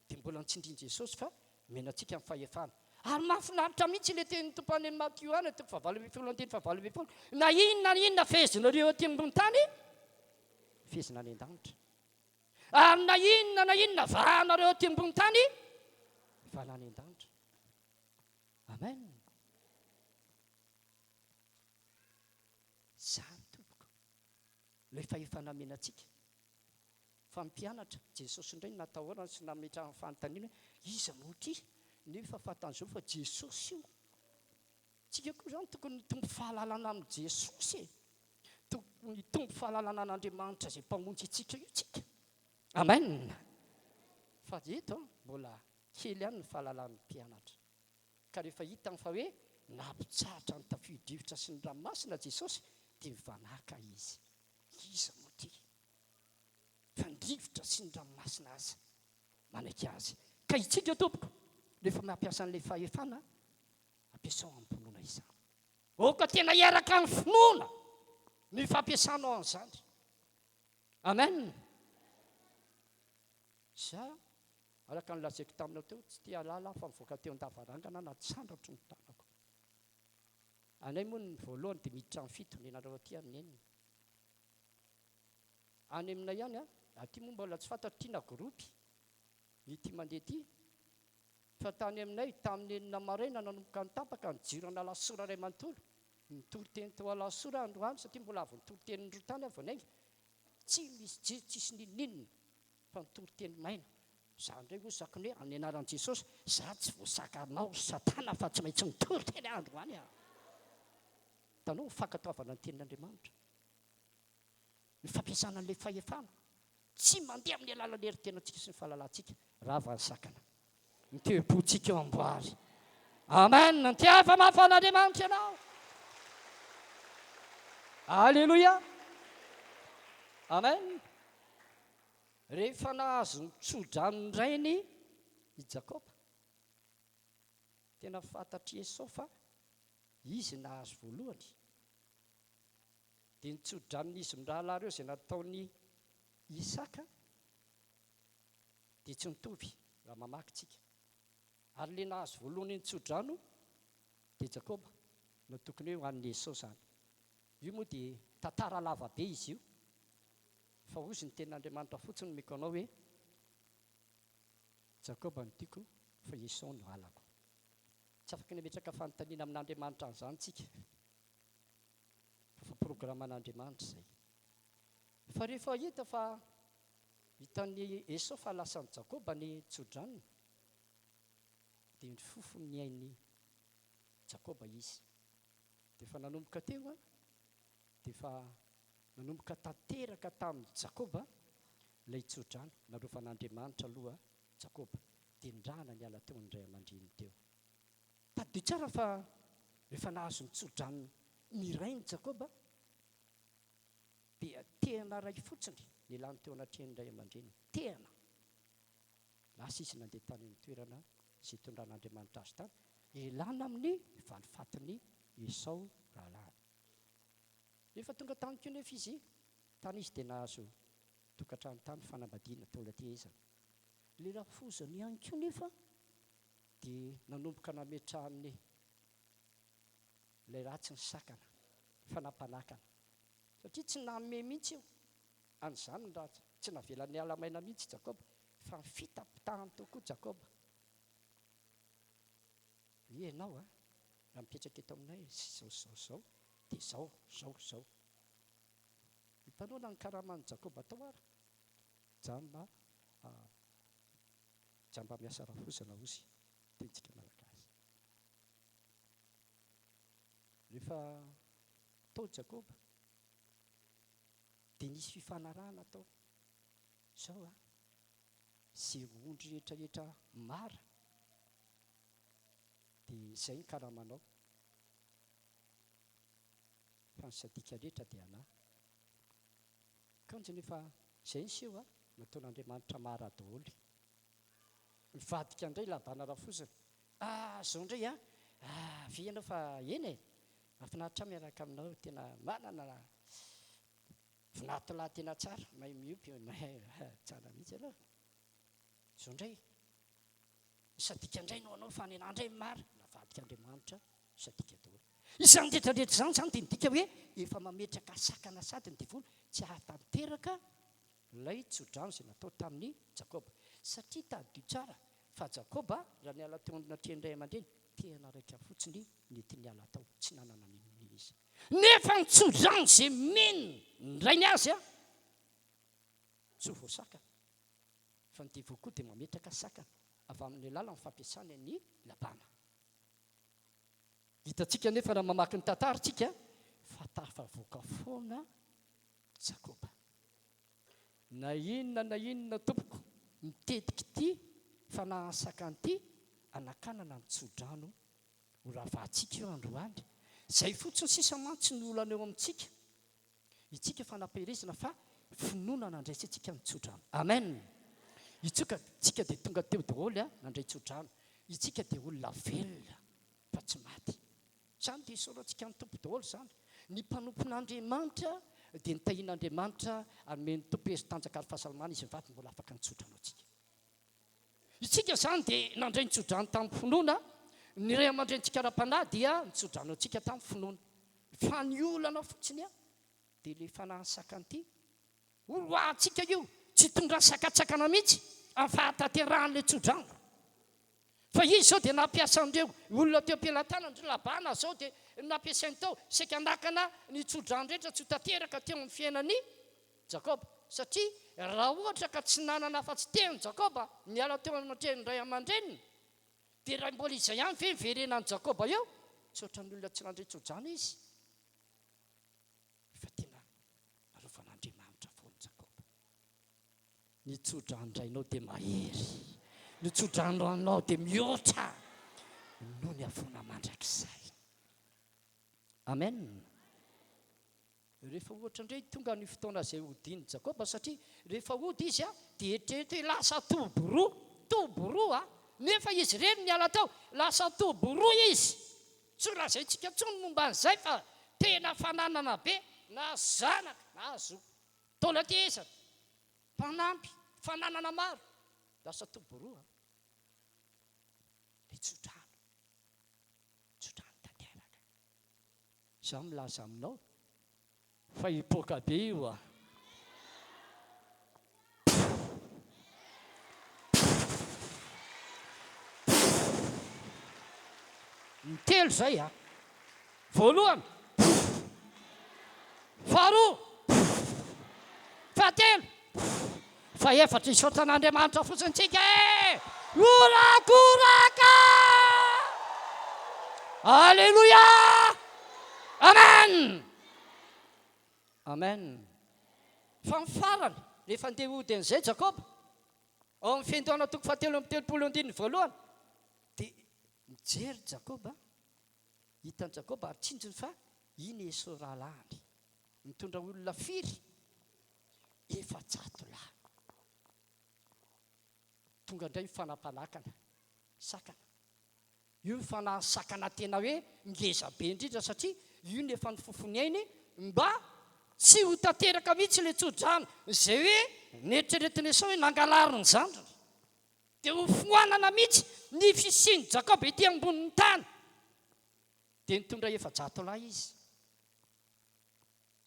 dia mbola nitsindrian' jesosy fa mena antsika amin'ny fahefana ary mahafinaritra mihitsy le teny tompo any Matio any toko fahavalo-ambin'ny andiny fahavalo-ambin'ny na inona fehezinareo aty ambony tany fehezina any an-danitra ary na inona vahanareo aty ambony tany vala any an-danitra amen zany tompoko le fahefana menantsika fa mpianatra jesosy indray natahorana sy nametrahany fanontaniana iza moty nefa fatan'izao fa jesosy io tsika koa zany tokony tombo fahalalana amin'ny jesosy tokony tombo fahalalana an'Andriamanitra zay mpamonjy itsika io tsika amen fa eto mbola kely ihany ny fahalalan'ny mpianatra ka rehefa hitany fa hoe nampitsahatra ny tafio-drivotra sy ny ranomasina jesosy dia mivanaka izy iza moty fa ndrivotra sy ny ranomasina azy manaiky azy ka itsika tompoko rehefa mampiasa an'ilay fahefana ampiasao am-bonoana izany oka tena hiaraka amin'ny finoana ny fampiasanao an'izany amen za araka nylazaiko taminao teo tsy tia alala fa mivoaka teo an-davarangana na tsandratro ny tanako anay moa ny voalohany dia miditra amin'ny fito ny nareo aty amin'ny enina any aminay ihany a aty moa mbola tsy fantatra tia na gropy ity mandeha ty fa tany aminay tamin'ny enina maraina nanomboka ny tapaka ny jirana lasora ray manontolo nitoro-teny teo alasora androany satria mbola avy nitoro-teny ndro tany avy anay tsy misy jery tsisy nininina fa nitoro-teny maina za ndray ho zakony hoe amin'ny anaran'i jesosy za tsy voasakanao satana fa tsy maintsy nitoro-teny androany a tanao mifankatoavana ny tenin'Andriamanitra ny fampiasana an'ilay fahefana tsy mandeha amin'ny alalan'ny herin-tenantsika sy ny fahalalantsika raha vansakana ny teopontsika eo amboary amen ny tiava mahafan'Andriamanitra ianao alleloia amen rehefa nahazo nitsodrany rainy i Jakoba tena fantatry Esau fa izy nahazo voalohany dia nitsodranin'izy mirahalahy reo izay nataony Isaka dia tsy nitovy raha mamaky tsika ary le nahazo voalohany nitsodrano dia Jakoba no tokony hoe ho an'ny Esau zany io moa dia tantara lava be izy io fa ozy ny tenin'Andriamanitra fotsiny mikanao hoe Jakoba no tiako fa Esau no halako tsy afaka nametraka fanontaniana amin'Andriamanitra an'izany tsika fa programan'Andriamanitra izay fa rehefa hita fa hitan'ny esau fa lasany jakoba ny tso-dranony dia ny fofony ny ainy jakoba izy dia fa nanomboka teo a dia fa nanomboka tanteraka tamin'ny jakoba ilay tso-drano narofan'andriamanitra aloha jakoba dia ndrana ny ala teo nyray aman-dreny teo taddio tsara fa rehefa nahazo ny tso-drano niray ny jakoba dia tehana ray fotsiny ny lany teo anatrehany ray aman-dreny tehana lasa izy nandeha tany amin'ny toerana sy tondran'andriamanitra azy tany ilana amin'ny valifatiny esau rahalahy rehefa tonga tany koa nefa izy tany izy dia nahazo tokantrano tany fanambadiana Talata izany le rafozany ihany koa nefa dia nanomboka nametrahany ilay ratsy ny sakana fanampanakana satria tsy nanome mihitsy io an'izany ny ratsy tsy navelan'ny alamaina mihitsy jakoba fa fitapitahany tokoa jakoba ianao a raha mipetraka eto aminay zao dia zao mpanona ny karaman'ny jakoba atao ara jamba miasa rafozana ozy tentsika malagasy rehefa tao jakoba dia nisy fifanarahana tao zao a zay ondry rehetrarehetra mara dia izay ny karamanao fa ny sadika rehetra dia anahy kanjo nefa izay ny seho a nataon'andriamanitra mara daholy mivadika indray labana rafozana zao indray a vi ianao fa eny e mahafinaritra miaraka aminao tena manana vinatolahy tena tsara mahay miopy tsara mihitsy aloha zao indray sadika indray no anao fa nenà indray mara navadika andriamanitra sadika daholo izany rehetrarehetra izany zany dia midika hoe efa mametraka sakana sady ny devoly tsy ahatanteraka ilay tso-drano izay natao tamin'ny jakoba satria taddio tsara fa jakoba raha niala teo anatrehany ray aman-dreny tehana raika fotsiny nety niala tao tsy nanana minony izy nefa ny tso-drano izay meno ndrainy azy a tsy ho voasakana fa ny devoly koa dia mametraka sakana avy amin'ny alala ny fampiasany ny labana hitantsika nefa raha mamaky ny tantarantsika fa tafavoaka foana jakoba na inona tompoko mitetika ity fa nahasakany ity anakanana ny tso-drano ho ravahantsika eo androany izay fotsiny sisa mantsy ny olana eo amintsika itsika fa nampirizina fa finoana nandraisy antsika ny tso-drano amen itsoka tsika dia tonga teo daholo a nandray tso-drano itsika dia olona velona fa tsy maty zany dia isaorantsika ny tompo daholo zany ny mpanompon'andriamanitra dia nitahian'andriamanitra anome ny tompo hery tanjaka ary fahasalamana izy mivady mbola afaka nitso-drano atsika itsika zany dia nandray nitso-drano tamin'ny finoana ny ray aman-drentsika ara-panahy dia nitso-drano atsika tamin'ny finoana fa ny olana fotsiny a dia le fanahasakany ity oloatsika io tsy tonga sakatsakana mihitsy amin'ny fahatanteran'le tso-drano fa izy zao dia nampiasa andreo olona teo am-pelatana ndry labana zao dia nampiasainy tao saika nakana ny tso-drano rehetra tsy ho tanteraka teo amin'ny fiainany jakoba satria raha ohatra ka tsy nanana afa-tsy tehany jakoba miala teo anatrehany ray aman-dreniny dia raha mbola izay ihany ve miverenany jakoba eo tsy ohatran'ny olona tsy nandray tso-drano izy fa tena arovan'andriamanitra foany jakoba ny tso-drano drainao dia mahery ny tso-drano anao dia mihoatra noho ny afona mandrakizay amen rehefa ohatra indray tonga ny fotoana izay hodiny jakoba satria rehefa hody izy a dia eritreretra hoe lasa toboroa nefa izy reny miala tao lasa toboroa izy tsy lazaintsika ntsony momba an'izay fa tena fananana be na zanaka na zo Talata ezana mpanampy fananana maro lasa toboroa le tso-drano tanteraka za milaza aminao fa hipoaka be io a ny telo zay a voalohany faharoa fahatelo faefatra isotan'andriamanitra fotsiny-tsika e orakoraka alleloia amen amen fa mifarany rehefa andeha ody an'izay jakoba ao amin'ny fiandohana toko fahatelo amin'ny telopolo andininy voalohany dia mijery jakoba hitan'ny jakoba ary tsinjony fa iny esau rahalahiny mitondra olona firy 400 lahy tonga indray mifanam-panakana sakana io mifanasakana tena hoe ngeza be indrindra satria io nefa ny fofony ainy mba tsy ho tanteraka mihitsy ilay tsodrano izay hoe neritreretiny esau hoe nangalary ny zandriny dia ho foanana mihitsy ny fisiny jakoba ety ambonin'ny tany dia nitondra 400 lahy izy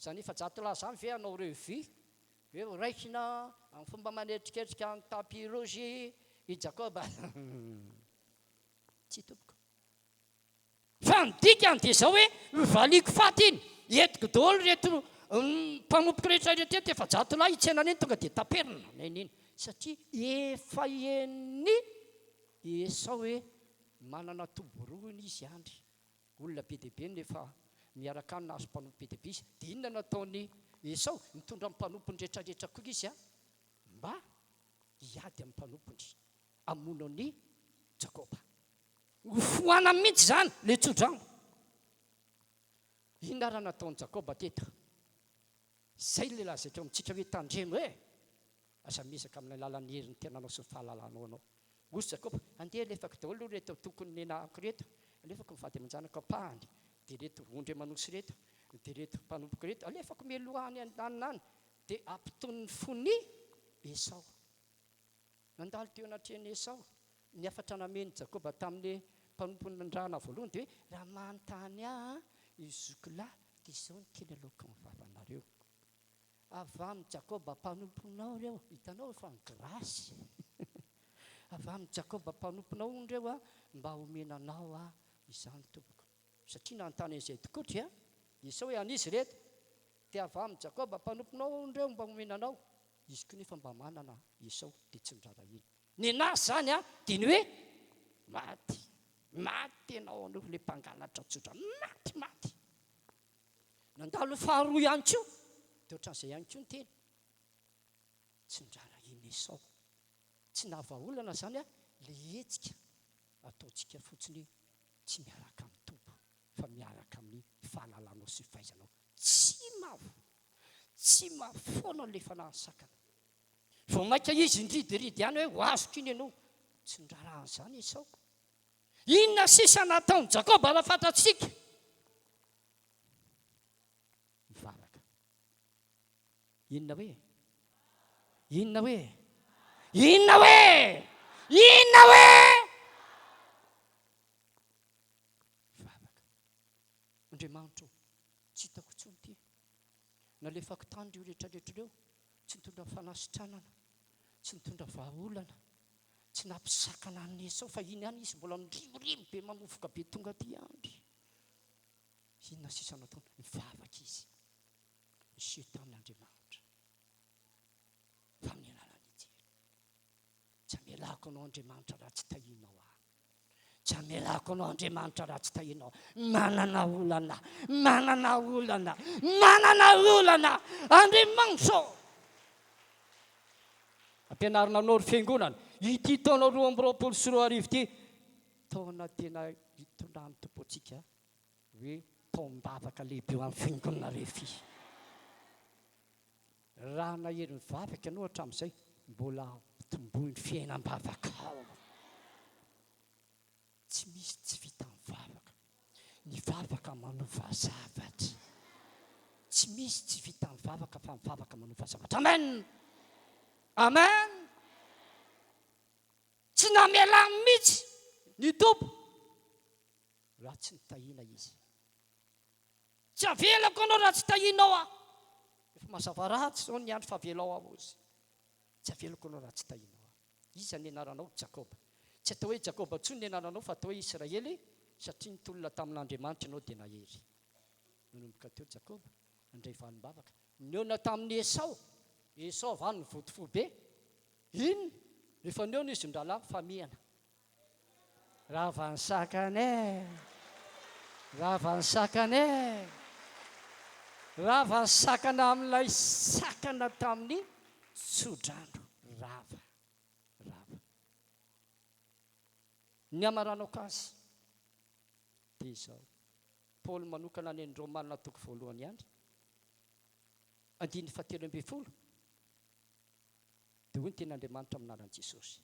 zany 400 lahy zany ve anao RHEFI hoe raikina amin'ny fomba manetriketrika ny tapirôzy i jakoba tsy tompoko fa nidikany dia izao hoe valiko faty iny etiko daholo reto mpanompoka rehetrarehetra eto 400 lahy itsenany iny tonga dia taperina naininy satria efa eny esau hoe manana toboroany izy andry olona be deabe nefa miaraka any nahazo mpanompo be deabe izy dia inona nataony esau mitondra mpanompony rehetrarehetra koa izy mba hiady amin'ny mpanompony amono ny jakoba ho foana mihitsy zany le tsodrano inona raha nataony jakoba teto zay le lahy zay treo mitsitra hoe tandremo e aza misaka amin'ny alalan'ny heriny tenanao sy ny fahalalanao anao osy jakoba andeha alefako daholo reto tokony nenahako reto alefako mivady aman-janako apahany dia reto ondry manosy reto dia reto mpanompoka reto alefako melohany an-danina any dia ampitony fony esau nandalo teo anatreny esau ny afatra nameny jakoba tamin'ny mpanompony ndrana voalohany dia hoe raha manontany izokilahy dia izao ny kely aloka ny vavanareo avy amin'ny jakoba mpanomponao reo hitanao fa ny grasy avy amin'ny jakoba mpanomponao ndreo mba homenanao izany tompoko satria nanontany an'izay tokotra esau hoe anizy reto dia avy amin'ny jakoba mpanomponao ndreo mba homenanao izy koa nefa mba manana esau dia tsy nirara iny ny nazy zany dia ny hoe maty ianao anao le mpangalatra tsotra maty nandalo faharoa ihany koa dia ohatran'izay ihany koa ny teny tsy nirara iny esau tsy nahavaolana zany le hetsika ataontsika fotsiny tsy miaraka amin'ny tompo fa miaraka amin'ny fahalalanao sy fahaizanao tsy mafoana le fanahysakana vao maika izy indridiridy ihany hoe ho azoko iny ianao tsy nirarahan'izany esau inona sisa nataony jakoba raha fantatsika mivavaka inona hoe mivavaka andriamanitra tsy hitako intsony ty nalefako tany reo rehetrarehetra reo tsy nitondra fanasitranana tsy nitondra vahaolana tsy nampisakana amin'ny esau fa iny ihany izy mbola mirimorimo be mamofoka be tonga ty andry inona sisa nataony mivavaka izy misy tamin'andriamanitra fa amin'ny alalany ijery tsy amelako anao andriamanitra raha tsy tahinao tsy amelako anao andriamanitra raha tsy tahinao manana olana andriamanitra ampianarina anao ry fiangonana ity taona 2024 ty taona tena hitondrany tompo antsika hoe taom-bavaka lehibe eo amin'ny fiangonana RHEFI raha nahery mivavaka ianao hatramin'izay mbola tombohy ny fiainam-bavaka tsy misy tsy vita ny vavaka manova zavatra tsy misy tsy vita ny vavaka fa mivavaka manova zavatra amen tsy namelany mihitsy ny tompo raha tsy nitahina izy tsy avelako anao raha tsy tahinao efa mazava ratsy zao ny andro fa avelao aho izy tsy avelako anao raha tsy tahinao iza ny anaranao jakoba tsy atao hoe jakoba tsony ny anaranao fa atao hoe israely satria nitolona tamin'andriamanitra ianao dia nahery nanomboka teo jakoba indray valim-bavaka neona tamin'ny esau esava ny vodifo be iny rehefa neona izy ndrala famihana raha vansakane raha vansakane raha vansakana amin'ilay sakana tamin'ny tsodrandro rava ny amaranao kasy dia izao paoly manokana ny andromanina toko voalohany andry 9:10 dia hoy ny ten'Andriamanitra aminaran'i Jesosy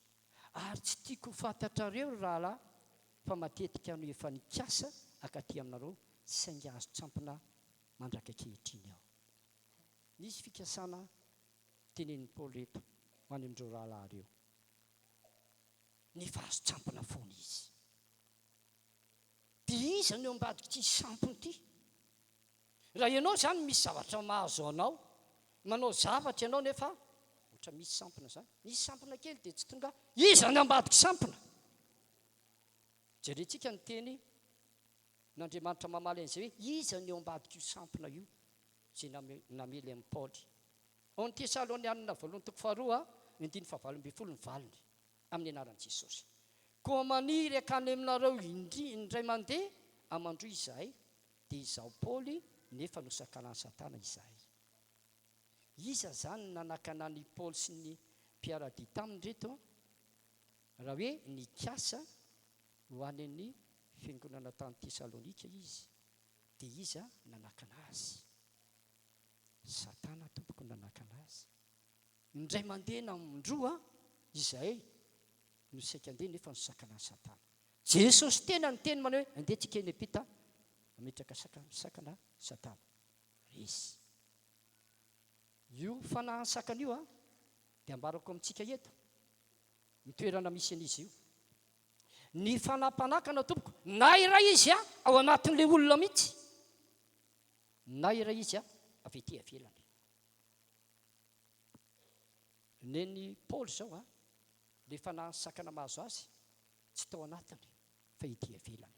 ary tsy tiako ho fantatrareo rahalahy fa matetika no efa nikasa akaty aminareo saingy azo tsampina mandraka kehitriny aho. Nisy fikasana tenen'ny Paoly eto ho any amin'ireo rahalahy ireo nefa azo tsampina foana izy. Dia iza no ambadika ity sampony ity? Raha ianao zany misy zavatra mahazo anao, manao zavatra ianao nefa ohatra misy sampona zany, misy sampona kely dia tsy tonga iza no ambadika sampona. Jerentsika ny teny n'Andriamanitra mamaly an'izay hoe iza no ambadika io sampona io izay namely amin'ny Paoly. Ao ny Tesalonianina 2:2 ny valiny amin'ny anaran'i Jesosy. Koa maniry akany aminareo indray mandeha amandroy izahay dia izaho Paoly nefa nosakanan'ny Satana izahay. Iza zany nanakana ny Paoly sy ny mpiara-dia taminy reto raha hoe nikasa ho any amin'ny fiangonana tany Tesalonika izy dia iza nanakana azy? Satana tompoko nanakana azy. Indray mandeha namindroa izahay no saika andeha nefa nosakana Satana. Jesosy tena ny teny manao hoe andehantsika eny ampita ametraka sakana Satana. Resy io fanahy sakana io dia ambarako amintsika eto ny toerana misy an'izy io. Ny fanampanakana tompoko na iray izy ao anatin'ilay olona mihitsy, na iray izy avy ety ivelany. Neny Paoly zao le fanahy sakana mahazo azy tsy tao anatiny fa ety ivelany.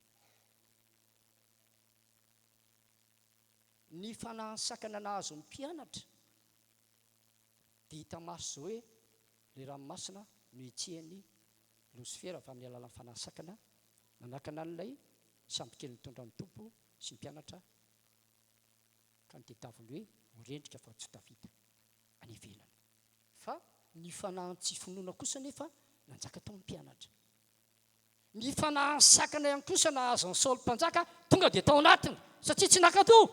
Ny fanahy sakana nahazo ny mpianatra dia hita maso zao hoe le ranomasina no itsehany Losifera avy amin'ny alalan'ny fanahy sakana nanakana n'ilay samby kely nitondra ny tompo sy ny mpianatra ka nitetaviny hoe horendrika fa tsy tafita any ivelany. Fa ny fanahy tsy finoana kosa nefa nanjaka tao amin'ny mpianatra. Ny fanahy sakana ihany kosa nahazo ny Saoly mpanjaka tonga dia tao anatiny satria tsy nakato.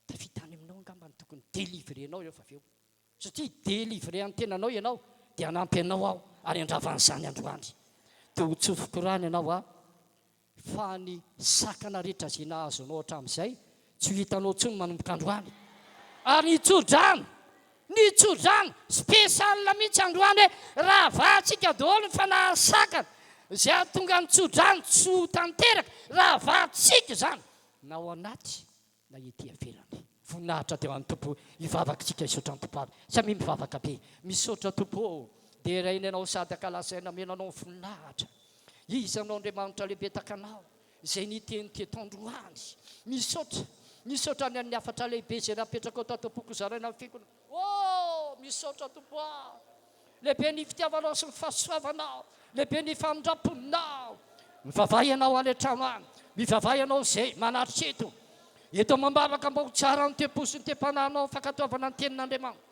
Tafita any aminao angamba ny tokony délivrenao eo fa avy eo satria délivre any tenanao ianao dia hanampy anao aho ary andravan'izany androany. Dia ho tsofoko rany ianao fa ny sakana rehetra izay nahazo anao hatramin'izay tsy ho hitanao intsony manomboka androany. Ary nitsodrano spesialina mihitsy androany hoe raha vatsika daholo ny fanahy sakana izay ahatonga nitsodrano tsy ho tanteraka raha vatsika zany na ao anaty na ety ivelany. Voninahitra teo amin'ny tompo hivavaka tsika hisaotra ny tompo aby. Samy mivavaka be misaotra tompo dia rainy ianao sadaka lasaina menanao voninahitra. Iza anao Andriamanitra lehibe takanao izay niteny teto androany. Misaotra ny afatra lehibe izay napetraka ao tato-poko zaraina amin'ny fiangonana. Misaotra tompo lehibe ny fitiavanao sy ny fahasoavanao, lehibe ny famindraponao. Mivavay ianao any an-trano any, mivavay ianao izay manaritra eto. Eto mambavaka mba ho tsara ny tempo sy ny tempananao fankatoavana ny tenin'Andriamanitra.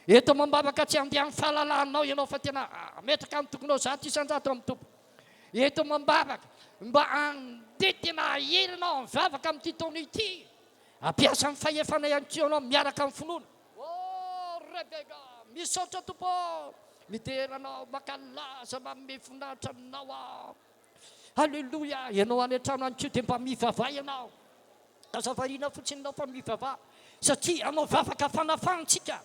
Eto mambavaka tsy handehan'ny fahalalanao ianao fa tena metraka amin'ny tokonao zato isan-jato amin'ny tompo. Eto mambavaka mba handeha tena helinao mivavaka amin'ity taona ity. Ampiasa amin'ny fahefana ihany koa ianao miaraka amin'ny finoana. Rebeka misaotra tompo mideranao makalaza manome voninahitra aminao. Halleloia. Ianao any an-trano any koa dia mba mivavay ianao. Azavariana fotsiny nao fa mivavah satria anao vavaka fanafahantsika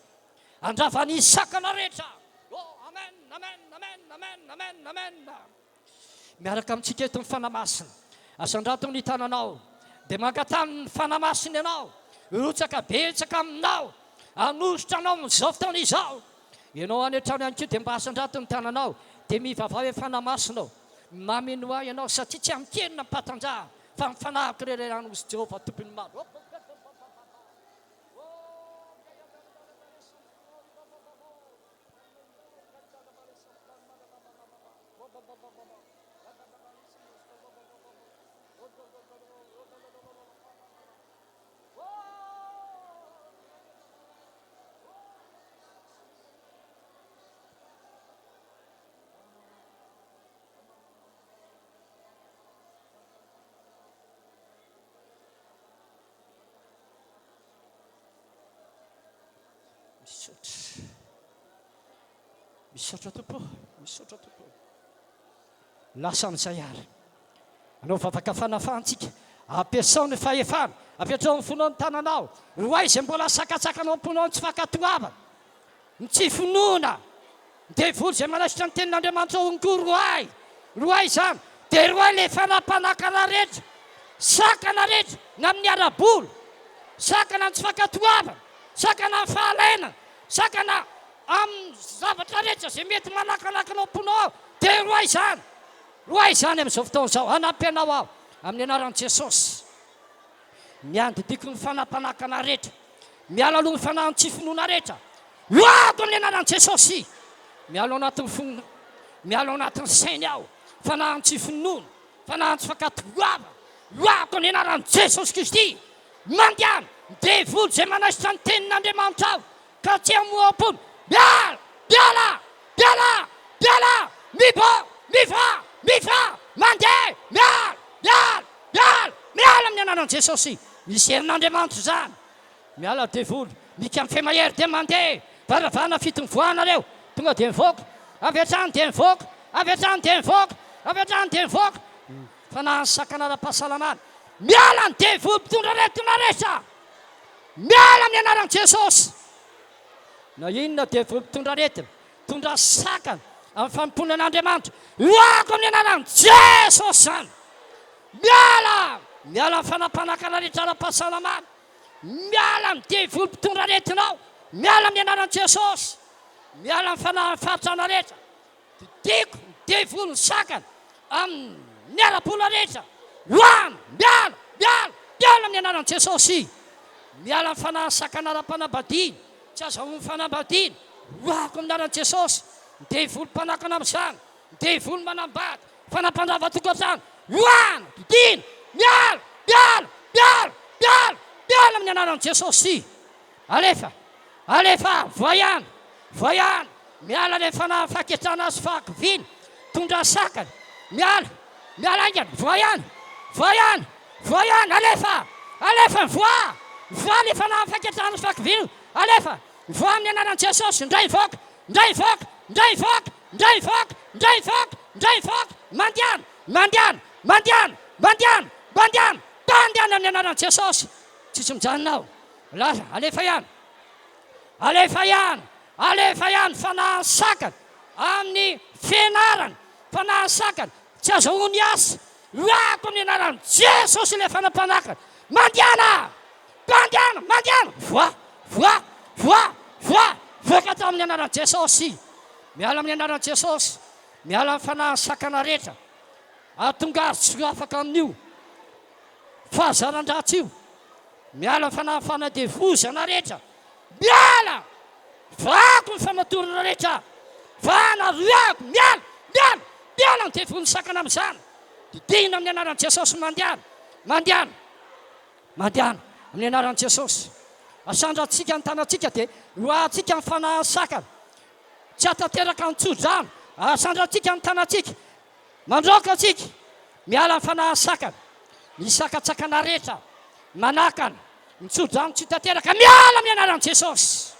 andravany sakana rehetra. Amen, amen, amen, amen, amen, amen. Miaraka amintsika eto ny fanamasina asandrato ny tananao dia mangatany ny fanamasina ianao rotsaka betsaka aminao anositra anao amin'izao fotoana izao. Ianao any an-trano ihany koa dia mba asandrato ny tananao dia mivavah hoe fanamasinao mameno ahy ianao satria tsy amikenina mpatanjaha fa mifanahiko rererano sy Jehovah tompony maro. misaotra tompo, misaotra tompo. Lasa amin'izay ary anao vavaka fanafahantsika ampiasao ny fahefana, ampiatrao ny fonao ny tananao, roay izay mbola sakatsakanao amponao ny tsy fankatoavana, ny tsy finoana, dia voly izay manasitra ny tenin'Andriamanitra ao ny roay izany, dia roay le fanampanakana rehetra, sakana rehetra na amin'ny ara-bola, sakana ny tsy fankatoavana, sakana ny fahalainana, sakana amin'ny zavatra rehetra izay mety manakanakanao amponao, dia roay izany amin'izao fotoan'izao anampy anao aho amin'ny anaran'i Jesosy. Miandidiko ny fanampanakana rehetra, miala aloha ny fanahy ny tsy finoana rehetra, loato amin'ny anaran'i Jesosy. Miala anatin'ny fonona, miala anatin'ny sainy aho, fanahy ny tsy finoana, fanahy ny tsy fankatoavana, loato amin'ny anaran'i Jesosy Kristy. Mandiana devoly izay manasitra ny tenin'Andriamanitra aho ka tsy hamoapony, miala, mifa, mandeha, miala amin'ny anaran'i Jesosy. Misy herin'Andriamanitra zany. Miala devoly, mika amin'ny femahery dia mandeha, varavana fitomvoana tonga dia mivoaka, avetrany dia mivoaka, fanahy ny sakana ara-pahasalamana. Miala ny devoly mpitondra aretina rehetra, miala amin'ny anaran'i Jesosy. Na inona devoly mpitondra aretina, mpitondra sakana amin'ny fanompoana an'Andriamanitra, loako amin'ny anaran'i Jesosy zany. Miala amin'ny fanampanakana rehetra ara-pahasalamana, miala amin'ny devoly mpitondra aretinao, miala amin'ny anaran'i Jesosy. Miala amin'ny fanahy fahatrana rehetra, didiko ny devoly ny sakana amin'ny ara-bola rehetra, loano, miala amin'ny anaran'i Jesosy. Miala amin'ny fanahy sakana ara-panambadiana, tsy azahoany fanambadiana, loako amin'ny anaran'i Jesosy. Devoly mpanakana amin'izany, devoly manambady, fanampandava-tokantrano, loano, didina, miala amin'ny anaran'i Jesosy. Alefa, voyana, miala le fanahy faketrana azy fahakiviana, tondra sakana, miala aingana, voyana, alefa, voa le fanahy faketrana azy fahakiviana, alefa, voa amin'ny anaran'i Jesosy, ndray voaka, mandiana amin'ny anaran'i Jesosy. Tsisy mijanonao, laza, alefa ihany fanahy sakana amin'ny fianarana, fanahy sakana tsy azahoany asa, loako amin'ny anaran'i Jesosy le fanampanakana. Mandiana, voaka tao amin'ny anaran'i Jesosy. Miala amin'ny anaran'i Jesosy, miala amin'ny fanahy sakana rehetra, atonga tsy afaka amin'io fahazaran-dratsy io. Miala amin'ny fanahy fanadevozana rehetra, miala, vako ny famatorana rehetra, vanariako, miala ny devoly sakana amin'izany. Didina amin'ny anaran'i Jesosy, mandiana amin'ny anaran'i Jesosy. Asandratsika ny tanantsika dia loatsika ny fanahy sakana, tsy atateraka ny tsodrano. Asandratsika ny tanantsika, mandroaka atsika, miala ny fanahy sakana, ny sakatsakana rehetra, manakana, ny tsodrano tsy tateraka, miala amin'ny anaran'i Jesosy.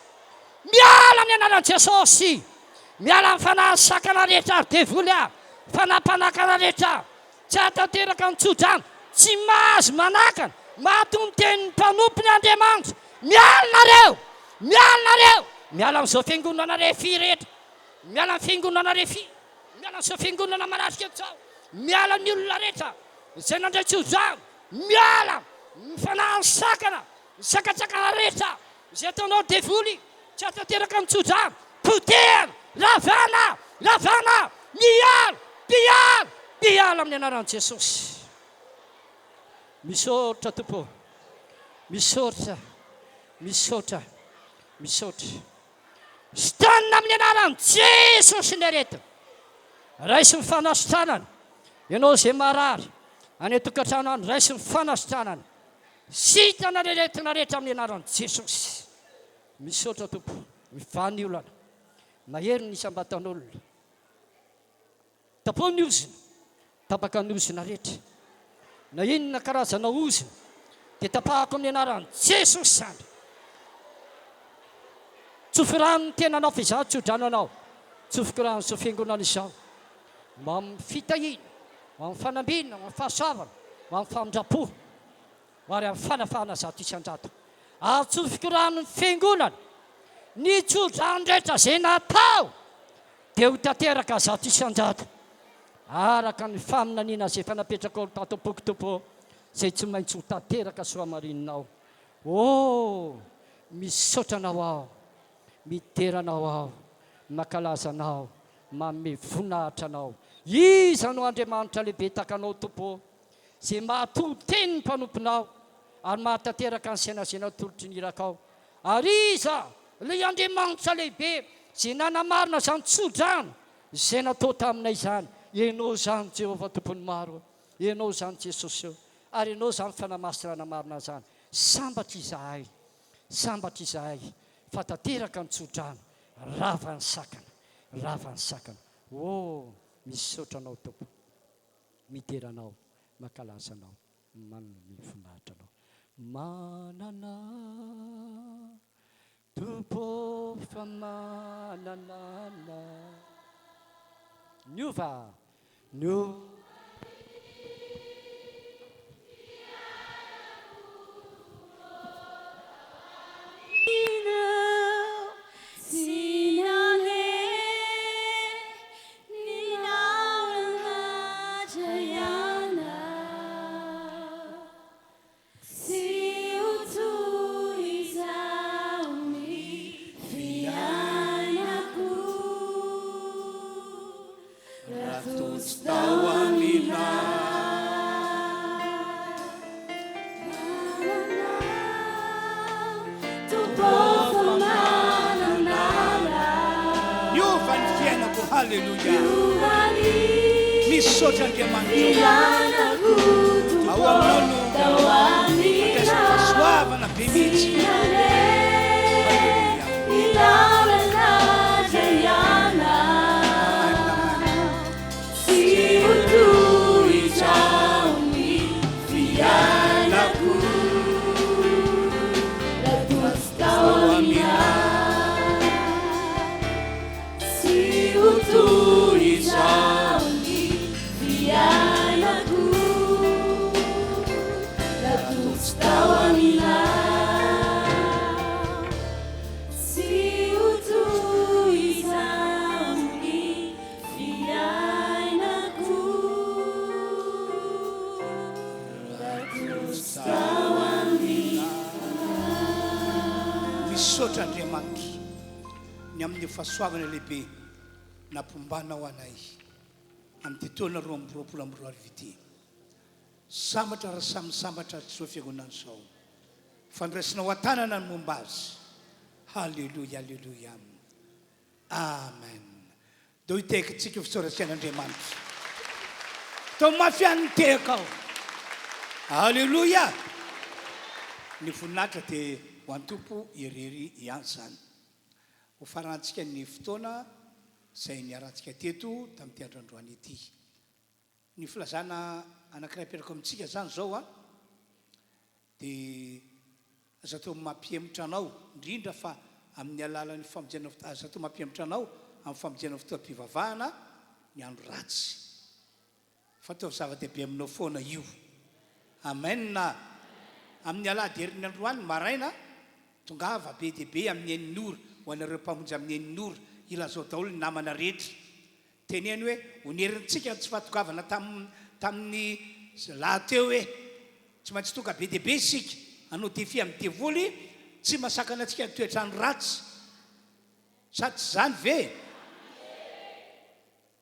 Miala amin'ny anaran'i Jesosy. Miala ny fanahy sakana rehetra, devoly fanampanakana rehetra, tsy atateraka ny tsodrano, tsy mahazo manakana, mahaton'ny tenin'ny mpanompony Andriamanitra. Miala nareo, miala amin'izao fiangonana RHEFI rehetra, miala amin'ny fiangonana RHEFI, miala amin'izao fiangonana marasika zao, miala ny olona rehetra izay nandray tsodrano, miala ny fanahy sakana, ny sakatsakana rehetra izay ataonao devoly, tsy atateraka ny tsodrano, potehana, ravana, miala amin'ny anaran'i Jesosy. Misaotra tompo, misaotra, stanina amin'ny anaran'i Jesosy ny aretina. raisy ny fanasitranana ianao zay marary any tokantrano any raisy ny fanasitranana sitana reretina rehetra amin'ny anaran'i Jesosy. Misaotra tompo mivany olana mahery ny isam-batan'olona tapony ozina tapaka ny ozina rehetra na inona karazana ozina dia tapahako amin'ny anaran'i Jesosy zany. Tsofi rano ny tenanao fa izaho tsy hodrano anao, tsofiko rano sy fiangonana izao mba amin'ny fitahina, mba amin'ny fanambina, mba amin'ny fahasoavana, mba amin'ny famindrapo ary amin'ny fanafahana zato isan-jato. Atsofiko rano ny fiangonana ny tsodrano rehetra zay natao dia ho tanteraka zato isan-jato araka ny faminaniana zay fanapetraka olo tato-pokotopo zay tsy maintsy ho tanteraka soamarinonao. Misaotranao aho, miteranao aho, mankalazanao, manome voninahitra anao. Iza no Andriamanitra lehibe takanao tompo zay mahatoteny ny mpanomponao ary mahatanteraka ny sainazay tolotry ny irakao. Ary iza ilay Andriamanitra lehibe zay nanamarina zany tsodrano zay natao taminay zany. Ianao zany Jehovah tompony maro, ianao zany Jesosy eo, ary ianao zany fanamasirana marina zany. Sambatra izahay, sambatra izahay fa tanteraka ny tsodrano ravany sakana, ravany sakana. Misaotranao tompo, miteranao, mankalazanao, manome voninahitra anao. Manana tompo fa manana niova no Haleluya. Misaotra Andriamanitra. Ao aminao no mampiasa fahasoavana be mihitsy. Misaotra Andriamanitra ny amin'ny fahasoavana lehibe nampombanao anay amin'ny taona 2024 sambatra raha samy sambatra tsy fiangonana izao fandraisinao an-tanana ny momba azy. Haleluya, haleluya, amen. Deo hiteka tsika fitsoratsen'Andriamanitra tao mafian'ny teka ao. Haleluya. Ny voninahitra dia ho an-tompo irery ihany zany. Ho farantsika ny fotoana izay niarantsika teto tamin'ity androandroany ity. Ny filazana anankiray apetraka amintsika zany zao dia aza tao mampihemotra anao indrindra fa amin'ny alalan'ny famojena aza tao mampihemotra anao amin'ny famojena fotoam-bavaka ny andro ratsy. Fatao zava-dehibe aminao foana io. Amen. Amin'ny Alahady herin'ny androany maraina tongava be dia be amin'ny enin'ora ho anareo mpamonjy amin'ny enin'ora ilazao daholo ny namana rehetra. Teneny hoe honerintsika tsy fahatongavana tamin'ny lahateo hoe tsy maintsy tonga be dia be isika anao defi amin'ny devoly tsy masakana antsika toetrano ratsy sady tsy zany ve?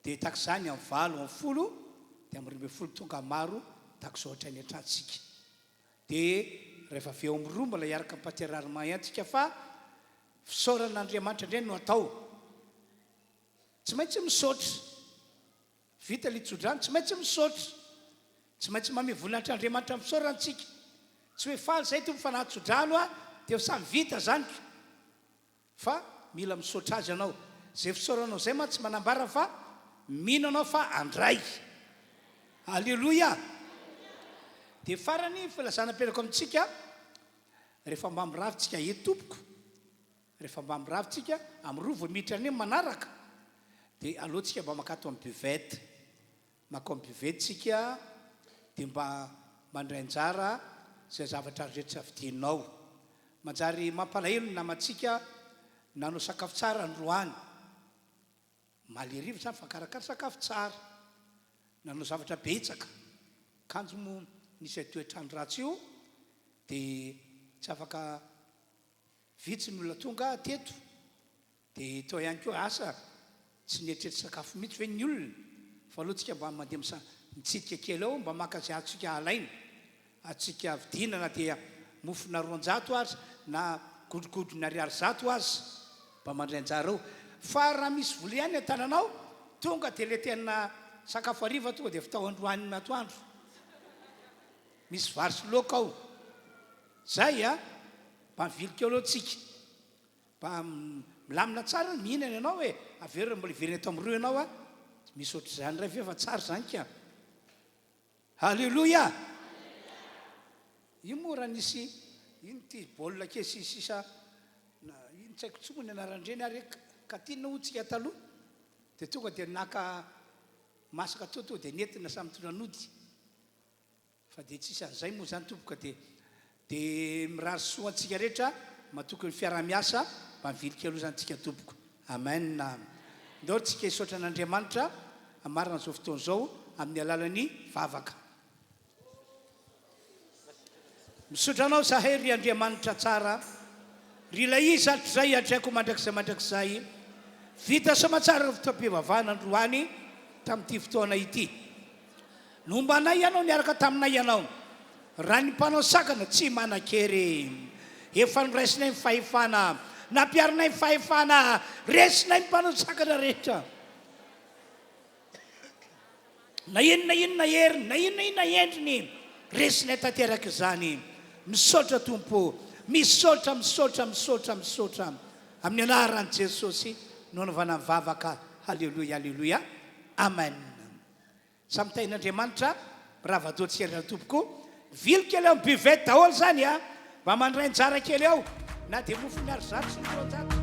Dia tahaka izany amin'ny 20 amin'ny 10 dia amin'ny 12 tonga maro tahaka izao ohatrany atrantsika. Dia rehefa avy eo amin'ny 2 mbola hiaraka mpahaterarima antsika fa fisaoran'Andriamanitra indray no atao. Tsy maintsy misaotra vita le tsodrano tsy maintsy misaotra tsy maintsy mame volanatr'andriamanitra misaorantsika tsy hoe faly zay tompo fa nahatsodrano a dia samy vita zany fa mila misaotra azy ianao zay fisaoranao zay ma tsy manambara fa mino anao fa andray alleloia dia farany filazanam-perako amintsika rehefa mba miravitsika eto tompoko rehefa mba miravitsika am'roa vao miditra any manaraka dia alohantsika mba makato amin'ny buvette maka amin'ny buvette tsika dia mba mandrainjara zay zavatra rehetra vidinao manjary mampalahelo ny namantsika nanao sakafo tsara androany maleriva zany fa karakara sakafo tsara nanao zavatra betsaka kanjo mo nisy atoetrandro ratsy io dia tsy afaka vitsy ny olona tonga teto dia tao ihany koa asa tsy nietrety sakafo mihitsy hoe ny olona fa alohantsika mba mandeha mitsidika kely ao mba maka zay atsika alaina atsika vidinana dia mofona 200 azy na godrogodrona ariary 100 azy mba mandrainjara ao fa raha misy vola ihany an-tananao tonga dia le tena sakafo hariva tonga dia fitao androany atoandro misy vary sy laoka ao zay a mba mivilika eo alohantsika mba milamina tsara mihinana ianao hoe averina mbola iverina eto am'roa ianao a misy ohatr' zany ray ve fa tsara zany ka halleloia io moa raha nisy ino ty baolina ke sisa ino tsy haiko tsomony anarandreny ary katinina hotsika taloha dia tonga dia naka masaka toto dia nentina samy tonanody fa dia tsisy an'izay moa zany tompoka dia mirary soa antsika rehetra matokony fiara-miasa mba mivilika aloha zany tsika tompoko amen ndao tsika hisaotra an'andriamanitra amarina zao fotoana izao amin'ny alalan'ny vavaka misaotra anao zahay ry andriamanitra tsara ry ilay izy atrizay atraiko mandrakizay vita somatsara ny fotoam-pivavahana androany tamin'ity fotoana ity nomba anay ianao niaraka taminay ianao raha ny mpanao sakana tsy manan-kery efa niraisinay ny fahefana nampiarinay ny fahefana resinay ny mpanao sakana rehetra na inona heriny na inona endriny resinay tanteraka izany misaotra tompo misaotra amin'ny anaran'i Jesosy nanaovana ny vavaka halleloia halleloia amen samy tain'andriamanitra ravadao tsierina tompoko vily kely ao buvette daholo zany a mba mandray njara kely ao na dia mofo miary 100 sy 200